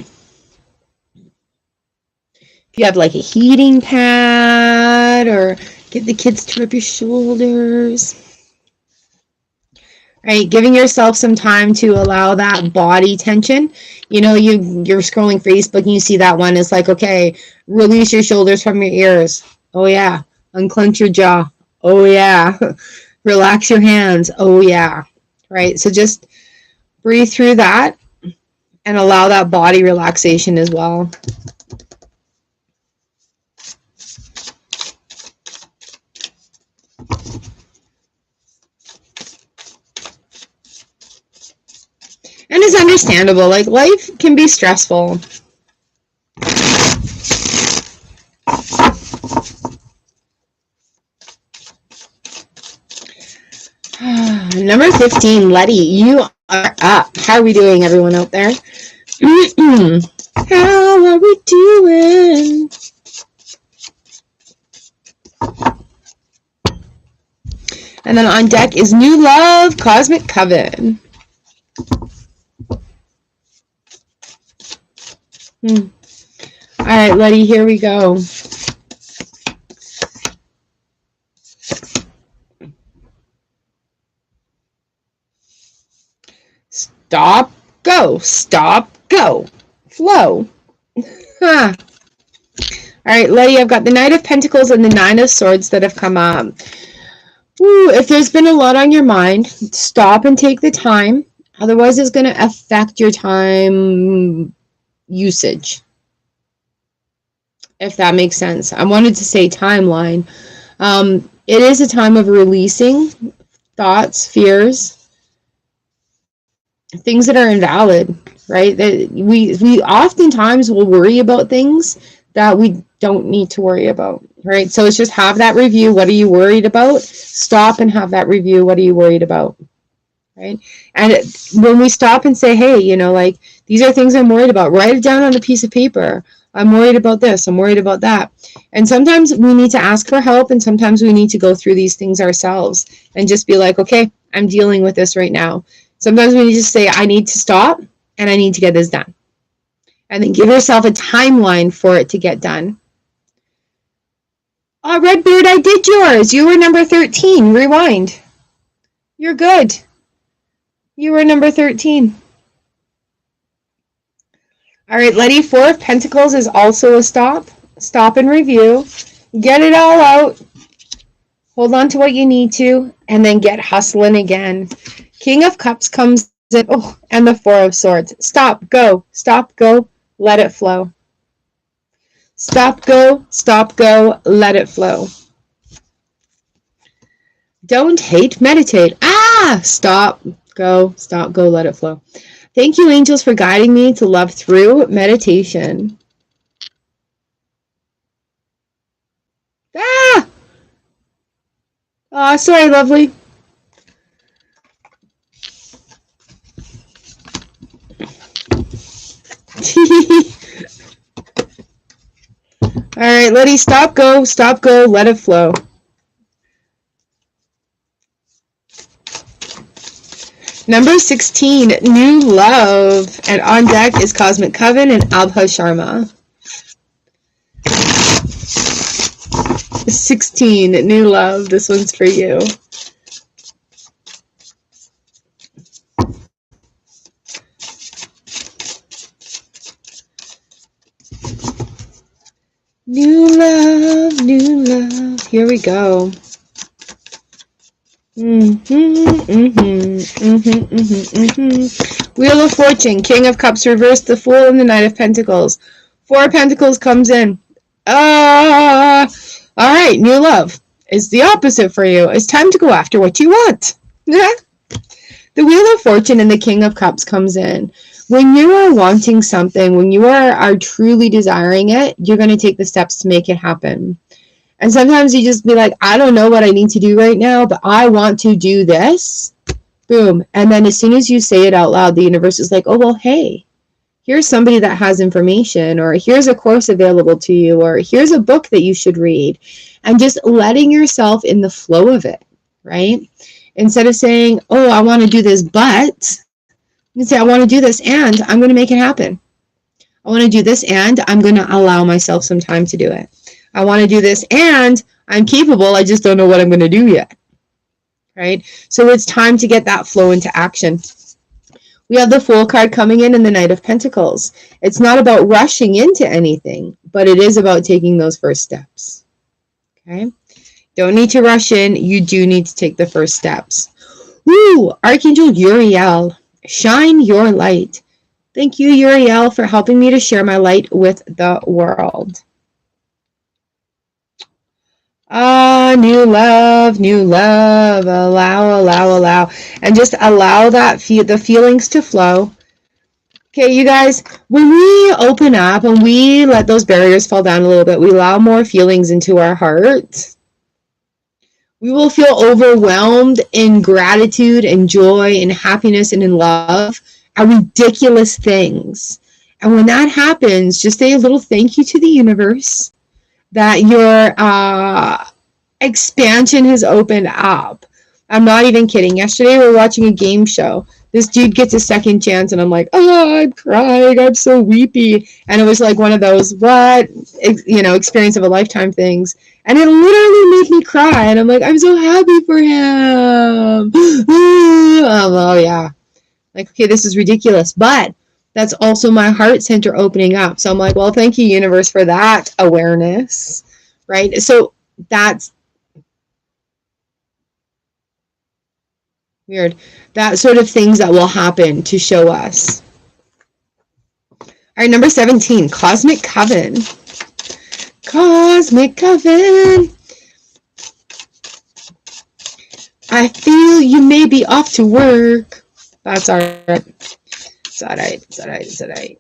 if you have like a heating pad, or get the kids to rub your shoulders. Right, giving yourself some time to allow that body tension. You know, you're scrolling Facebook and you see that one. It's like, okay, release your shoulders from your ears. Oh yeah. Unclench your jaw. Oh yeah. Relax your hands. Oh yeah. Right. So just breathe through that and allow that body relaxation as well. And it's understandable. Like, life can be stressful. Number 15, Letty, you are up. How are we doing, everyone out there? How are we doing? And then on deck is New Love, Cosmic Coven. All right, Letty, here we go. Stop, go, flow. Huh. All right, Letty, I've got the Knight of Pentacles and the Nine of Swords that have come up. Ooh, if there's been a lot on your mind, stop and take the time. Otherwise, it's going to affect your time usage, if that makes sense. I wanted to say timeline. It is a time of releasing thoughts, fears, things that are invalid, right? That we oftentimes will worry about things that we don't need to worry about, right? So it's just have that review. What are you worried about? Stop and have that review. What are you worried about? Right? And when we stop and say, hey, you know, like, these are things I'm worried about, write it down on a piece of paper. I'm worried about this. I'm worried about that. And sometimes we need to ask for help, and sometimes we need to go through these things ourselves and just be like, okay, I'm dealing with this right now. Sometimes we need to say, I need to stop and I need to get this done. And then give yourself a timeline for it to get done. Oh, Redbeard, I did yours. You were number 13. Rewind. You're good. You were number 13. All right, Letty, Four of Pentacles is also a stop. Stop and review. Get it all out. Hold on to what you need to, and then get hustling again. King of Cups comes in. Oh, and the Four of Swords. Stop, go, let it flow. Stop, go, let it flow. Don't hate, meditate. Stop, go, let it flow. Thank you, angels, for guiding me to love through meditation. Sorry, lovely. All right, Letty, stop, go, let it flow. Number 16, New Love. And on deck is Cosmic Coven and Abha Sharma. 16, New Love. This one's for you. New love, new love. Here we go. Wheel of Fortune, King of Cups reversed, the Fool, and the Knight of Pentacles. Four of Pentacles comes in. All right, new love is the opposite for you. It's time to go after what you want. The Wheel of Fortune and the King of Cups comes in. When you are wanting something, when you are truly desiring it, you're going to take the steps to make it happen. And sometimes you just be like, I don't know what I need to do right now, but I want to do this. Boom. And then as soon as you say it out loud, the universe is like, oh, well, hey, here's somebody that has information, or here's a course available to you, or here's a book that you should read. And just letting yourself in the flow of it, right? Instead of saying, oh, I want to do this, but you can say, I want to do this and I'm going to make it happen. I want to do this and I'm going to allow myself some time to do it. I want to do this and I'm capable. I just don't know what I'm going to do yet. Right? So it's time to get that flow into action. We have the Fool card coming in and the Knight of Pentacles. It's not about rushing into anything, but it is about taking those first steps. Okay? Don't need to rush in. You do need to take the first steps. Woo! Archangel Uriel, shine your light. Thank you, Uriel, for helping me to share my light with the world. New love, allow. And just allow that the feelings to flow. Okay, you guys, when we open up and we let those barriers fall down a little bit, we allow more feelings into our heart. We will feel overwhelmed in gratitude and joy and happiness and in love at ridiculous things. And when that happens, just say a little thank you to the universe that your expansion has opened up. I'm not even kidding. Yesterday we were watching a game show. This dude gets a second chance and I'm like, oh, I'm crying. I'm so weepy. And it was like one of those, experience of a lifetime things. And it literally made me cry. And I'm like, I'm so happy for him. Oh, yeah. Like, okay, this is ridiculous. But that's also my heart center opening up. So I'm like, well, thank you, universe, for that awareness. Right? So that's weird. That sort of things that will happen to show us. All right, number 17, Cosmic Coven. Cosmic Coven. I feel you may be off to work. That's all right. It's all right. It's all right. It's all right.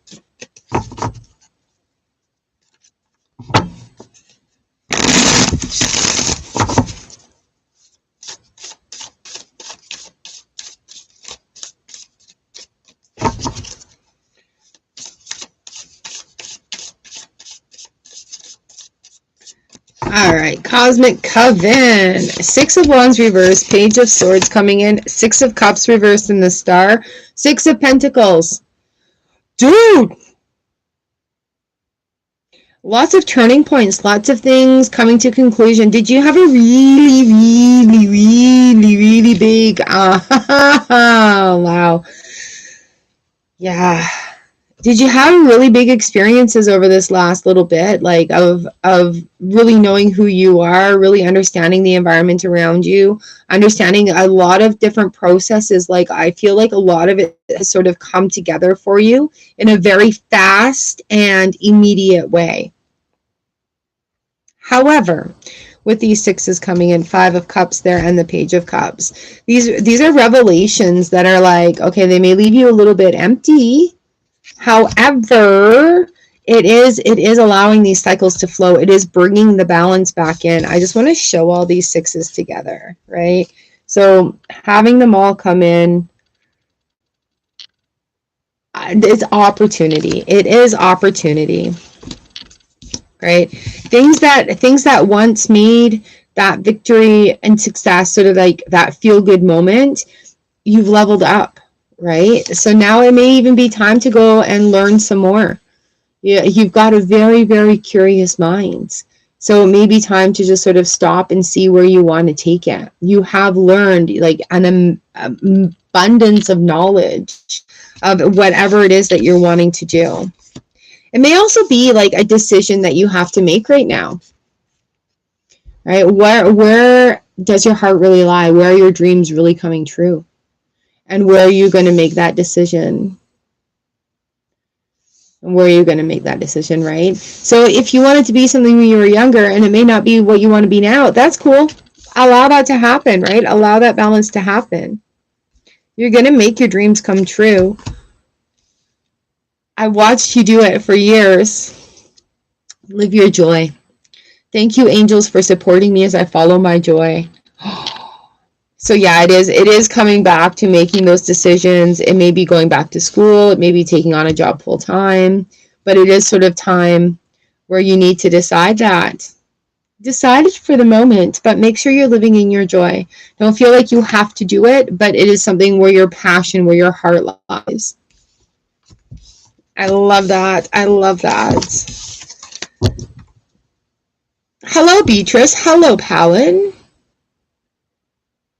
All right, Cosmic Coven. Six of Wands reversed, Page of Swords coming in, Six of Cups reversed in the Star, Six of Pentacles. Dude! Lots of turning points, lots of things coming to conclusion. Did you have a really big, wow. Yeah. Did you have really big experiences over this last little bit, like of really knowing who you are, really understanding the environment around you, understanding a lot of different processes? Like, I feel like a lot of it has sort of come together for you in a very fast and immediate way. However, with these sixes coming in, Five of Cups there and the Page of Cups, these are revelations that are like, okay, they may leave you a little bit empty. However, it is allowing these cycles to flow. It is bringing the balance back in. I just want to show all these sixes together, right? So having them all come in, it's opportunity. It is opportunity, right? Things that once made that victory and success sort of like that feel-good moment, you've leveled up, right? So now it may even be time to go and learn some more. You've got a very, very curious mind. So it may be time to just sort of stop and see where you want to take it. You have learned like an abundance of knowledge of whatever it is that you're wanting to do. It may also be like a decision that you have to make right now, right? Where does your heart really lie? Where are your dreams really coming true? And where are you going to make that decision? And where are you going to make that decision, right? So if you want it to be something when you were younger and it may not be what you want to be now, that's cool. Allow that to happen, right? Allow that balance to happen. You're going to make your dreams come true. I watched you do it for years. Live your joy. Thank you, angels, for supporting me as I follow my joy. So yeah, it is coming back to making those decisions. It may be going back to school. It may be taking on a job full time. But it is sort of time where you need to decide that. Decide it for the moment, but make sure you're living in your joy. Don't feel like you have to do it, but it is something where your passion, where your heart lies. I love that. I love that. Hello, Beatrice. Hello, Palin.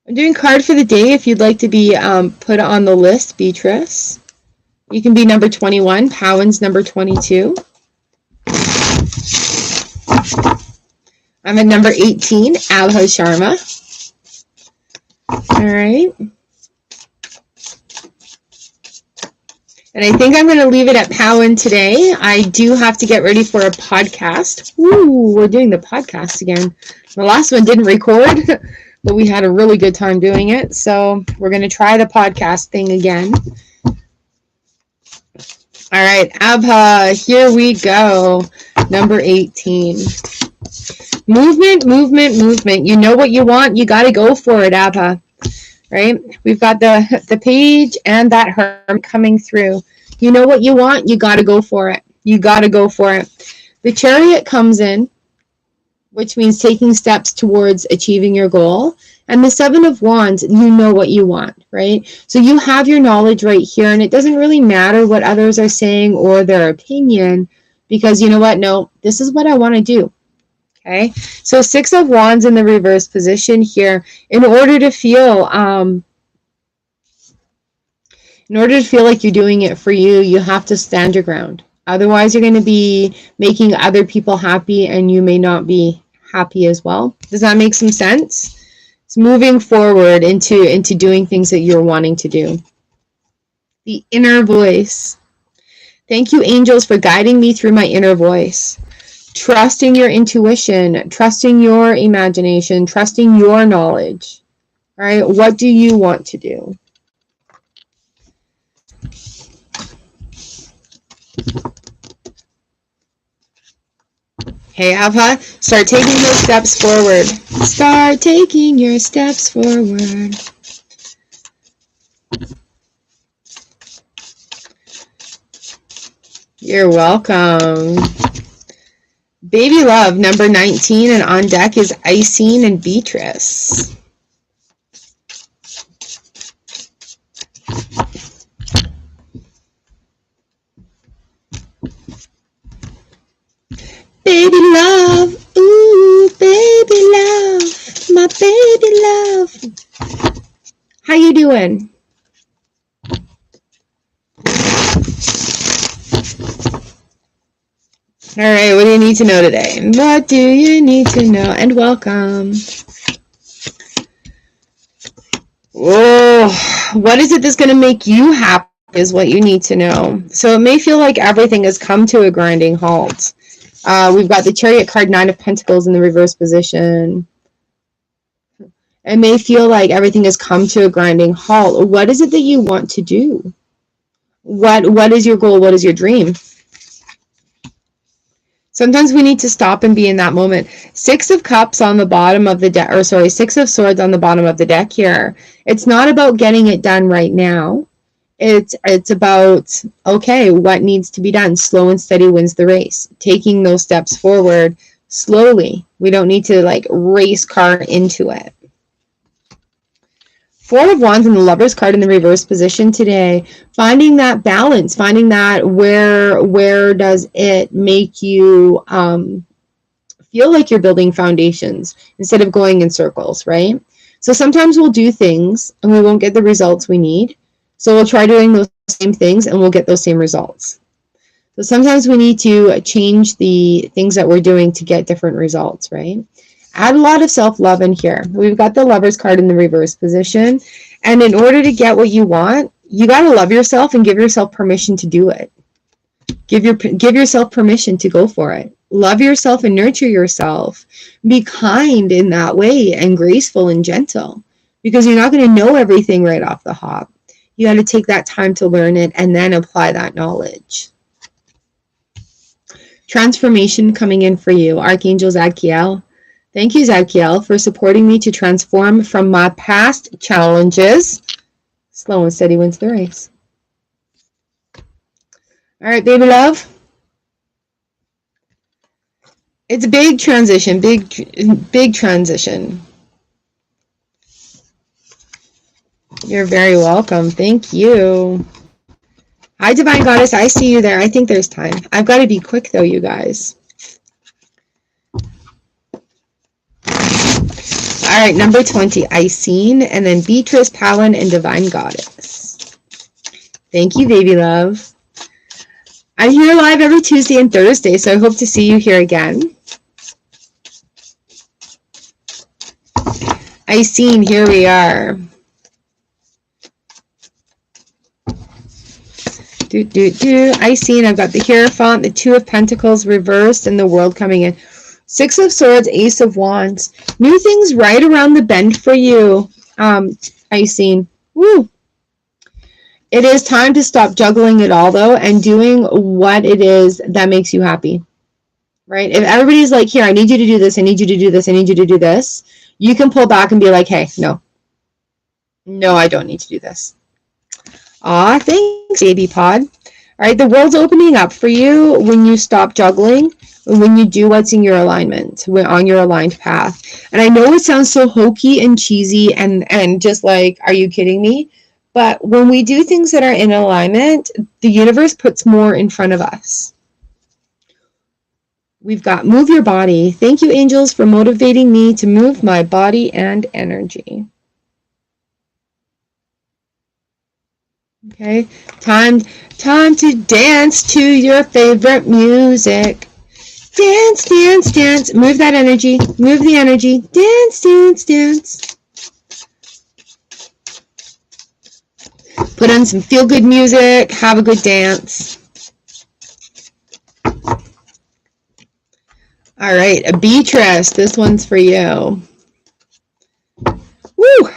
I'm doing card for the day if you'd like to be put on the list, Beatrice. You can be number 21. Palin's number 22. I'm at number 18, Abha Sharma. All right. And I think I'm going to leave it at Palin today. I do have to get ready for a podcast. Ooh, we're doing the podcast again. The last one didn't record, but we had a really good time doing it. So we're going to try the podcast thing again. All right, Abha, here we go. Number 18. Movement, movement, movement. You know what you want. You got to go for it, Abha. Right? We've got the page and that hermit coming through. You know what you want. You got to go for it. You got to go for it. The Chariot comes in, which means taking steps towards achieving your goal. And the Seven of Wands, you know what you want, right? So you have your knowledge right here, and it doesn't really matter what others are saying or their opinion, because you know what? No, this is what I want to do. Okay, so Six of Wands in the reverse position here. In order to feel like you're doing it for you, you have to stand your ground. Otherwise, you're going to be making other people happy, and you may not be happy as well. Does that make some sense? It's moving forward into doing things that you're wanting to do. The inner voice. Thank you, angels, for guiding me through my inner voice. Trusting your intuition, trusting your imagination, trusting your knowledge. All right, what do you want to do? Hey, Abha, start taking those steps forward. Start taking your steps forward. You're welcome. Baby Love, number 19, and on deck is Icene and Beatrice. Baby love, ooh, baby love, my baby love. How you doing? All right, what do you need to know today? What do you need to know? And welcome. Whoa, what is it that's going to make you happy is what you need to know. So it may feel like everything has come to a grinding halt. We've got the Chariot card, 9 of Pentacles in the reverse position. It may feel like everything has come to a grinding halt. What is it that you want to do? What is your goal? What is your dream? Sometimes we need to stop and be in that moment. 6 of Cups on the bottom of the deck, or sorry, 6 of Swords on the bottom of the deck here. It's not about getting it done right now. It's about, okay, what needs to be done? Slow and steady wins the race. Taking those steps forward slowly. We don't need to like race car into it. 4 of Wands and the Lover's card in the reverse position today. Finding that balance, finding that where does it make you feel like you're building foundations instead of going in circles, right? So sometimes we'll do things and we won't get the results we need. So we'll try doing those same things and we'll get those same results. So sometimes we need to change the things that we're doing to get different results, right? Add a lot of self-love in here. We've got the Lover's card in the reverse position. And in order to get what you want, you got to love yourself and give yourself permission to do it. Give yourself permission to go for it. Love yourself and nurture yourself. Be kind in that way and graceful and gentle, because you're not going to know everything right off the hop. You got to take that time to learn it and then apply that knowledge. Transformation coming in for you, Archangel Zadkiel. Thank you, Zadkiel, for supporting me to transform from my past challenges. Slow and steady wins the race. All right, baby love. It's a big transition, big transition. You're very welcome. Thank you. Hi, Divine Goddess. I see you there. I think there's time. I've got to be quick, though, you guys. All right, number 20, Isene, and then Beatrice, Palin, and Divine Goddess. Thank you, baby love. I'm here live every Tuesday and Thursday, so I hope to see you here again. Isene, here we are. Isene, I've got the Hierophant, the 2 of Pentacles reversed, and the World coming in. 6 of Swords, Ace of Wands. New things right around the bend for you, Isene. Woo! It is time to stop juggling it all, though, and doing what it is that makes you happy, right? If everybody's like, here, I need you to do this, I need you to do this, I need you to do this, you can pull back and be like, hey, no, I don't need to do this. Aw, thanks, baby pod. All right, the world's opening up for you when you stop juggling, when you do what's in your alignment, on your aligned path. And I know it sounds so hokey and cheesy and just like, are you kidding me? But when we do things that are in alignment, the universe puts more in front of us. We've got move your body. Thank you, angels, for motivating me to move my body and energy. Okay, time to dance to your favorite music. Dance, dance, dance. Move that energy. Move the energy. Dance, dance, dance. Put on some feel-good music. Have a good dance. All right, Beatrice, this one's for you. Woo!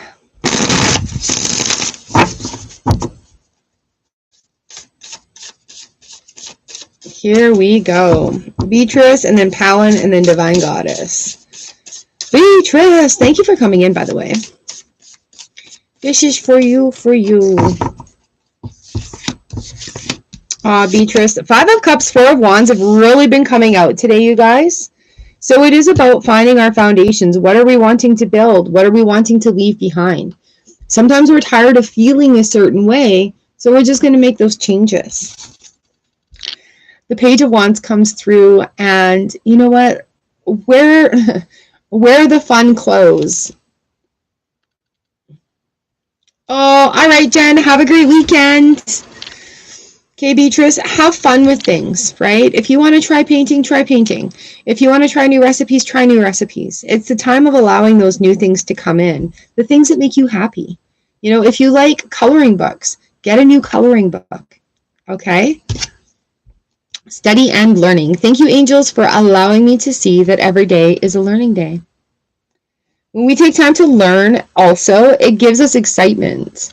Here we go. Beatrice, and then Palin, and then Divine Goddess. Beatrice, thank you for coming in, by the way. This is for you, Beatrice. 5 of Cups, 4 of Wands have really been coming out today, you guys. So it is about finding our foundations. What are we wanting to build? What are we wanting to leave behind? Sometimes we're tired of feeling a certain way, so we're just going to make those changes. The Page of Wands comes through, and you know what? Where the fun close. Oh, all right, Jen. Have a great weekend. Okay, Beatrice, have fun with things, right? If you want to try painting, try painting. If you want to try new recipes, try new recipes. It's the time of allowing those new things to come in, the things that make you happy. You know, if you like coloring books, get a new coloring book, okay? Study and learning. Thank you, angels, for allowing me to see that every day is a learning day. When we take time to learn, also, it gives us excitement.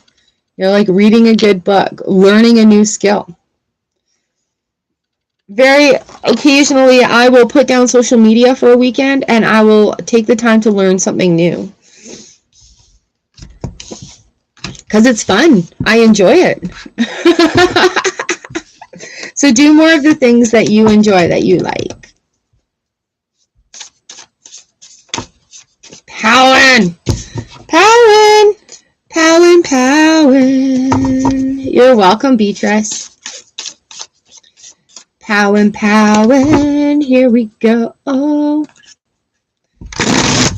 Like reading a good book, learning a new skill. Very occasionally, I will put down social media for a weekend and I will take the time to learn something new. Because it's fun. I enjoy it. So do more of the things that you enjoy, that you like. Powin! Powin! Powin, Powin. You're welcome, Beatrice. Powin, Powin. Here we go.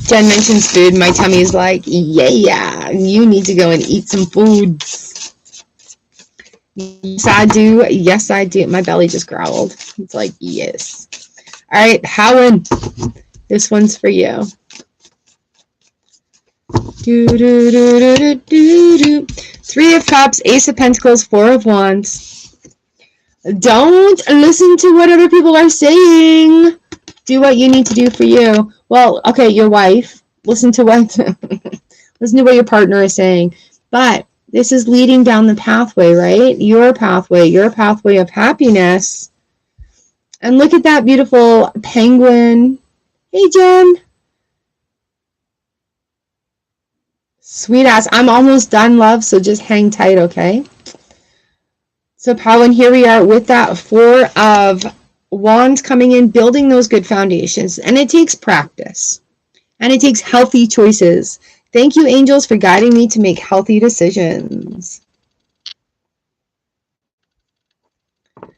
Jen mentions food. My tummy's like, yeah, you need to go and eat some food. Yes, I do. Yes, I do. My belly just growled. It's like, yes. All right, Howard. This one's for you. Three of Cups, Ace of Pentacles, Four of Wands. Don't listen to what other people are saying. Do what you need to do for you. Well, okay, your wife. Listen to what your partner is saying. But this is leading down the pathway, right? Your pathway of happiness. And look at that beautiful penguin. Hey, Jen. Sweet ass. I'm almost done, love, so just hang tight, okay? So, Powin, here we are with that Four of Wands coming in, building those good foundations. And it takes practice. And it takes healthy choices. Thank you, angels, for guiding me to make healthy decisions. All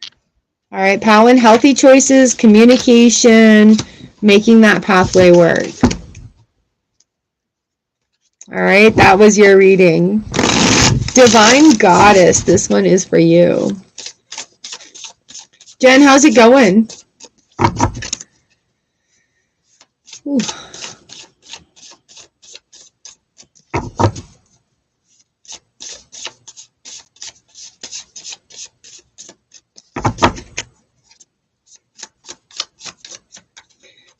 right, Powin, healthy choices, communication, making that pathway work. All right, that was your reading. Divine Goddess, this one is for you. Jen, how's it going? Ooh.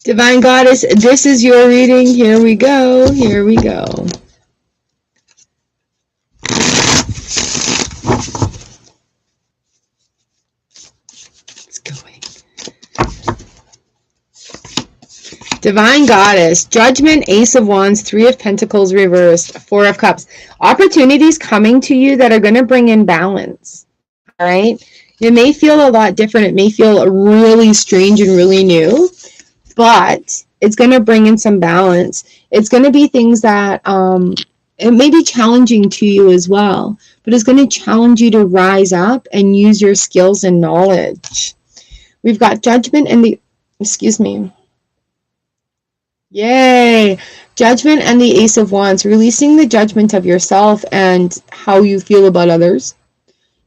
Divine Goddess, this is your reading. Here we go. Here we go. It's going. Divine Goddess, Judgment, Ace of Wands, Three of Pentacles reversed, Four of Cups. Opportunities coming to you that are going to bring in balance. All right? It may feel a lot different. It may feel really strange and really new. But it's going to bring in some balance. It's going to be things that it may be challenging to you as well, but it's going to challenge you to rise up and use your skills and knowledge. We've got Judgment and the, yay! Judgment and the Ace of Wands, releasing the judgment of yourself and how you feel about others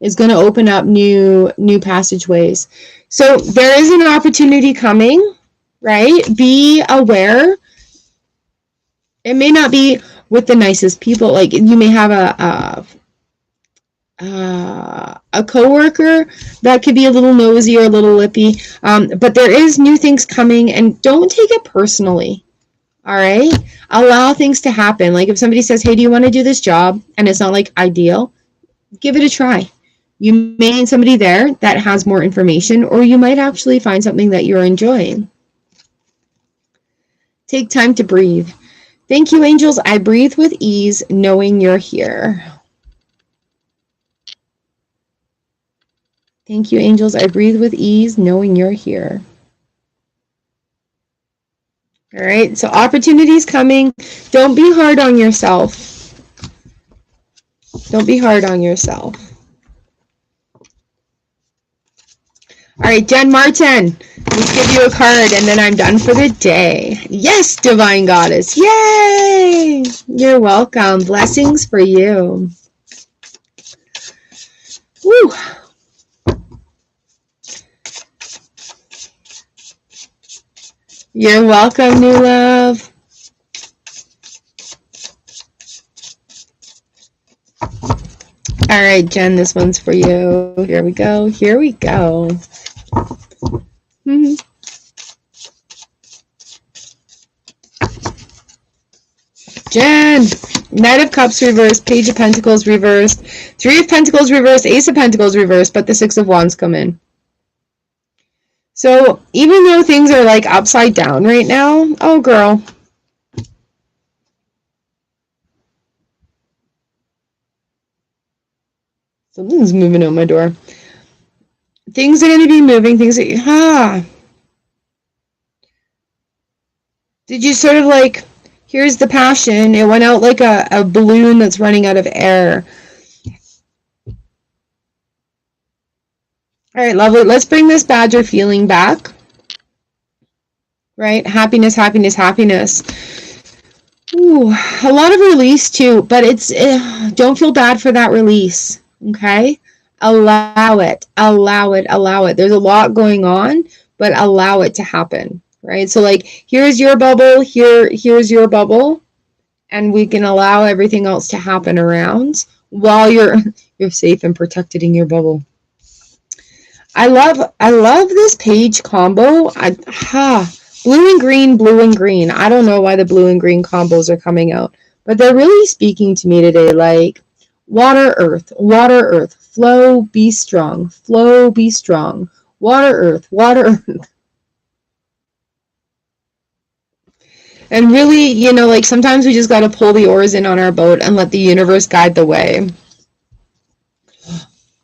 is going to open up new passageways. So there is an opportunity coming. Right? Be aware. It may not be with the nicest people. Like you may have a coworker that could be a little nosy or a little lippy. But there is new things coming, and don't take it personally. All right? Allow things to happen. Like if somebody says, "Hey, do you want to do this job?" and it's not like ideal, give it a try. You may find somebody there that has more information, or you might actually find something that you're enjoying. Take time to breathe. Thank you, angels. I breathe with ease, knowing you're here. Thank you, angels. I breathe with ease, knowing you're here. All right, so opportunities coming. Don't be hard on yourself. Don't be hard on yourself. All right, Jen Martin, let's give you a card and then I'm done for the day. Yes, Divine Goddess. Yay! You're welcome. Blessings for you. Woo! You're welcome, new love. All right, Jen, this one's for you. Here we go. Here we go. Jen, Knight of Cups reversed, Page of Pentacles reversed, Three of Pentacles reversed, Ace of Pentacles reversed, but the Six of Wands come in. So even though things are like upside down right now, oh girl. Something's moving out my door. Things are going to be moving, Did you sort of like, here's the passion, it went out like a balloon that's running out of air. All right, lovely. Let's bring this Badger feeling back. Right? Happiness, happiness, happiness. Ooh, a lot of release too, but it's don't feel bad for that release, okay? Allow it, allow it, allow it. There's a lot going on, but allow it to happen, right? So like, here's your bubble, here's your bubble, and we can allow everything else to happen around while you're safe and protected in your bubble. I love this page combo. Blue and green, blue and green. I don't know why the blue and green combos are coming out, but they're really speaking to me today. Like water, earth, flow, be strong, water, earth, And really, you know, like sometimes we just got to pull the oars in on our boat and let the universe guide the way.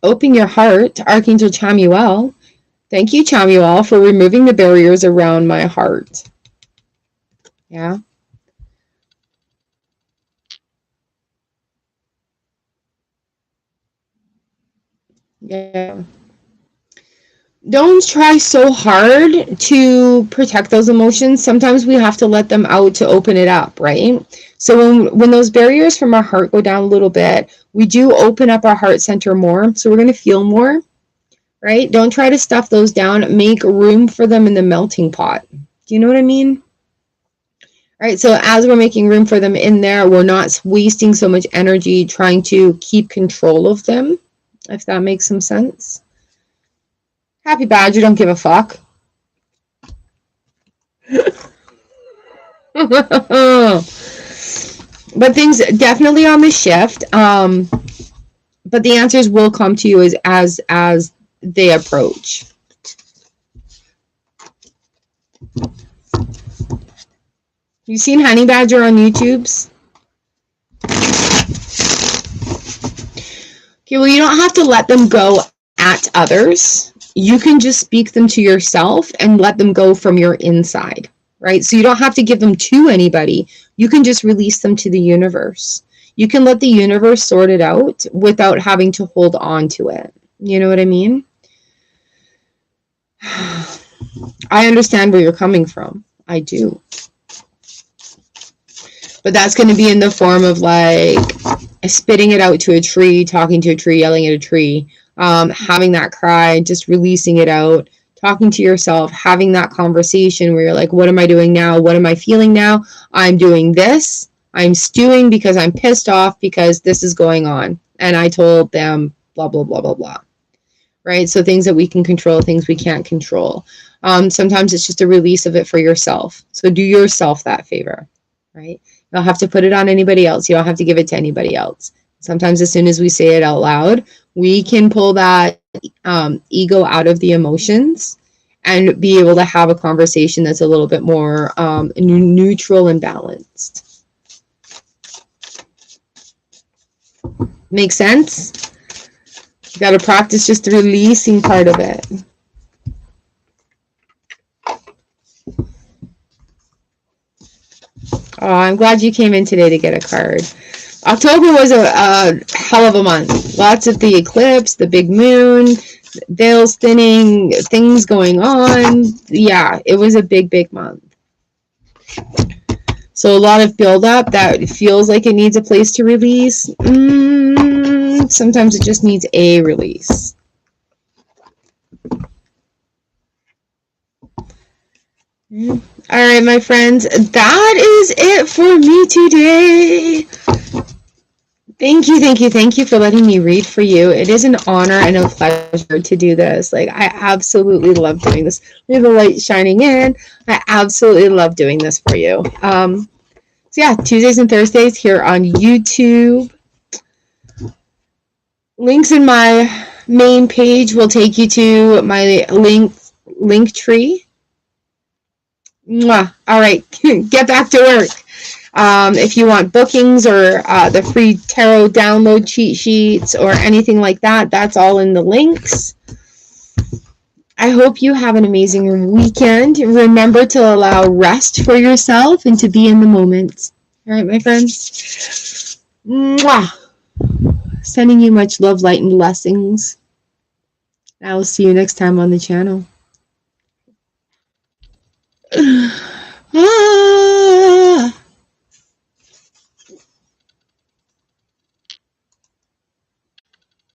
Open your heart, Archangel Chamuel. Thank you, Chamuel, for removing the barriers around my heart. Yeah. Yeah. Don't try so hard to protect those emotions. Sometimes we have to let them out to open it up, right? So when those barriers from our heart go down a little bit, we do open up our heart center more. So we're going to feel more, right? Don't try to stuff those down. Make room for them in the melting pot. Do you know what I mean? All right, so as we're making room for them in there, we're not wasting so much energy trying to keep control of them, if that makes some sense. Happy Badger, don't give a fuck. But things definitely on the shift. But the answers will come to you as they approach. You seen Honey Badger on YouTube's? Okay, well, you don't have to let them go at others. You can just speak them to yourself and let them go from your inside, right? So you don't have to give them to anybody. You can just release them to the universe. You can let the universe sort it out without having to hold on to it. You know what I mean? I understand where you're coming from. I do. But that's going to be in the form of like spitting it out to a tree, talking to a tree, yelling at a tree, having that cry, just releasing it out, talking to yourself, having that conversation where you're like, what am I doing now? What am I feeling now? I'm doing this. I'm stewing because I'm pissed off because this is going on. And I told them blah, blah, blah, blah, blah. Right? So things that we can control, things we can't control. Sometimes it's just a release of it for yourself. So do yourself that favor, right? You don't have to put it on anybody else. You don't have to give it to anybody else. Sometimes as soon as we say it out loud, we can pull that ego out of the emotions and be able to have a conversation that's a little bit more neutral and balanced. Make sense? You got to practice just the releasing part of it. Oh, I'm glad you came in today to get a card. October was a hell of a month. Lots of the eclipse, the big moon, veils thinning, things going on. Yeah, it was a big, big month. So a lot of buildup that feels like it needs a place to release. Sometimes it just needs a release. All right, my friends, that is it for me today. Thank you for letting me read for you. It is an honor and a pleasure to do this. Like, I absolutely love doing this. We have the light shining in. I absolutely love doing this for you. So yeah, Tuesdays and Thursdays here on YouTube. Links in my main page will take you to my link tree. Mwah. All right, get back to work. If you want bookings or the free tarot download cheat sheets or anything like that, that's all in the links. I hope you have an amazing weekend. Remember to allow rest for yourself and to be in the moment. All right, my friends. Mwah. Sending you much love, light, and blessings. I will see you next time on the channel.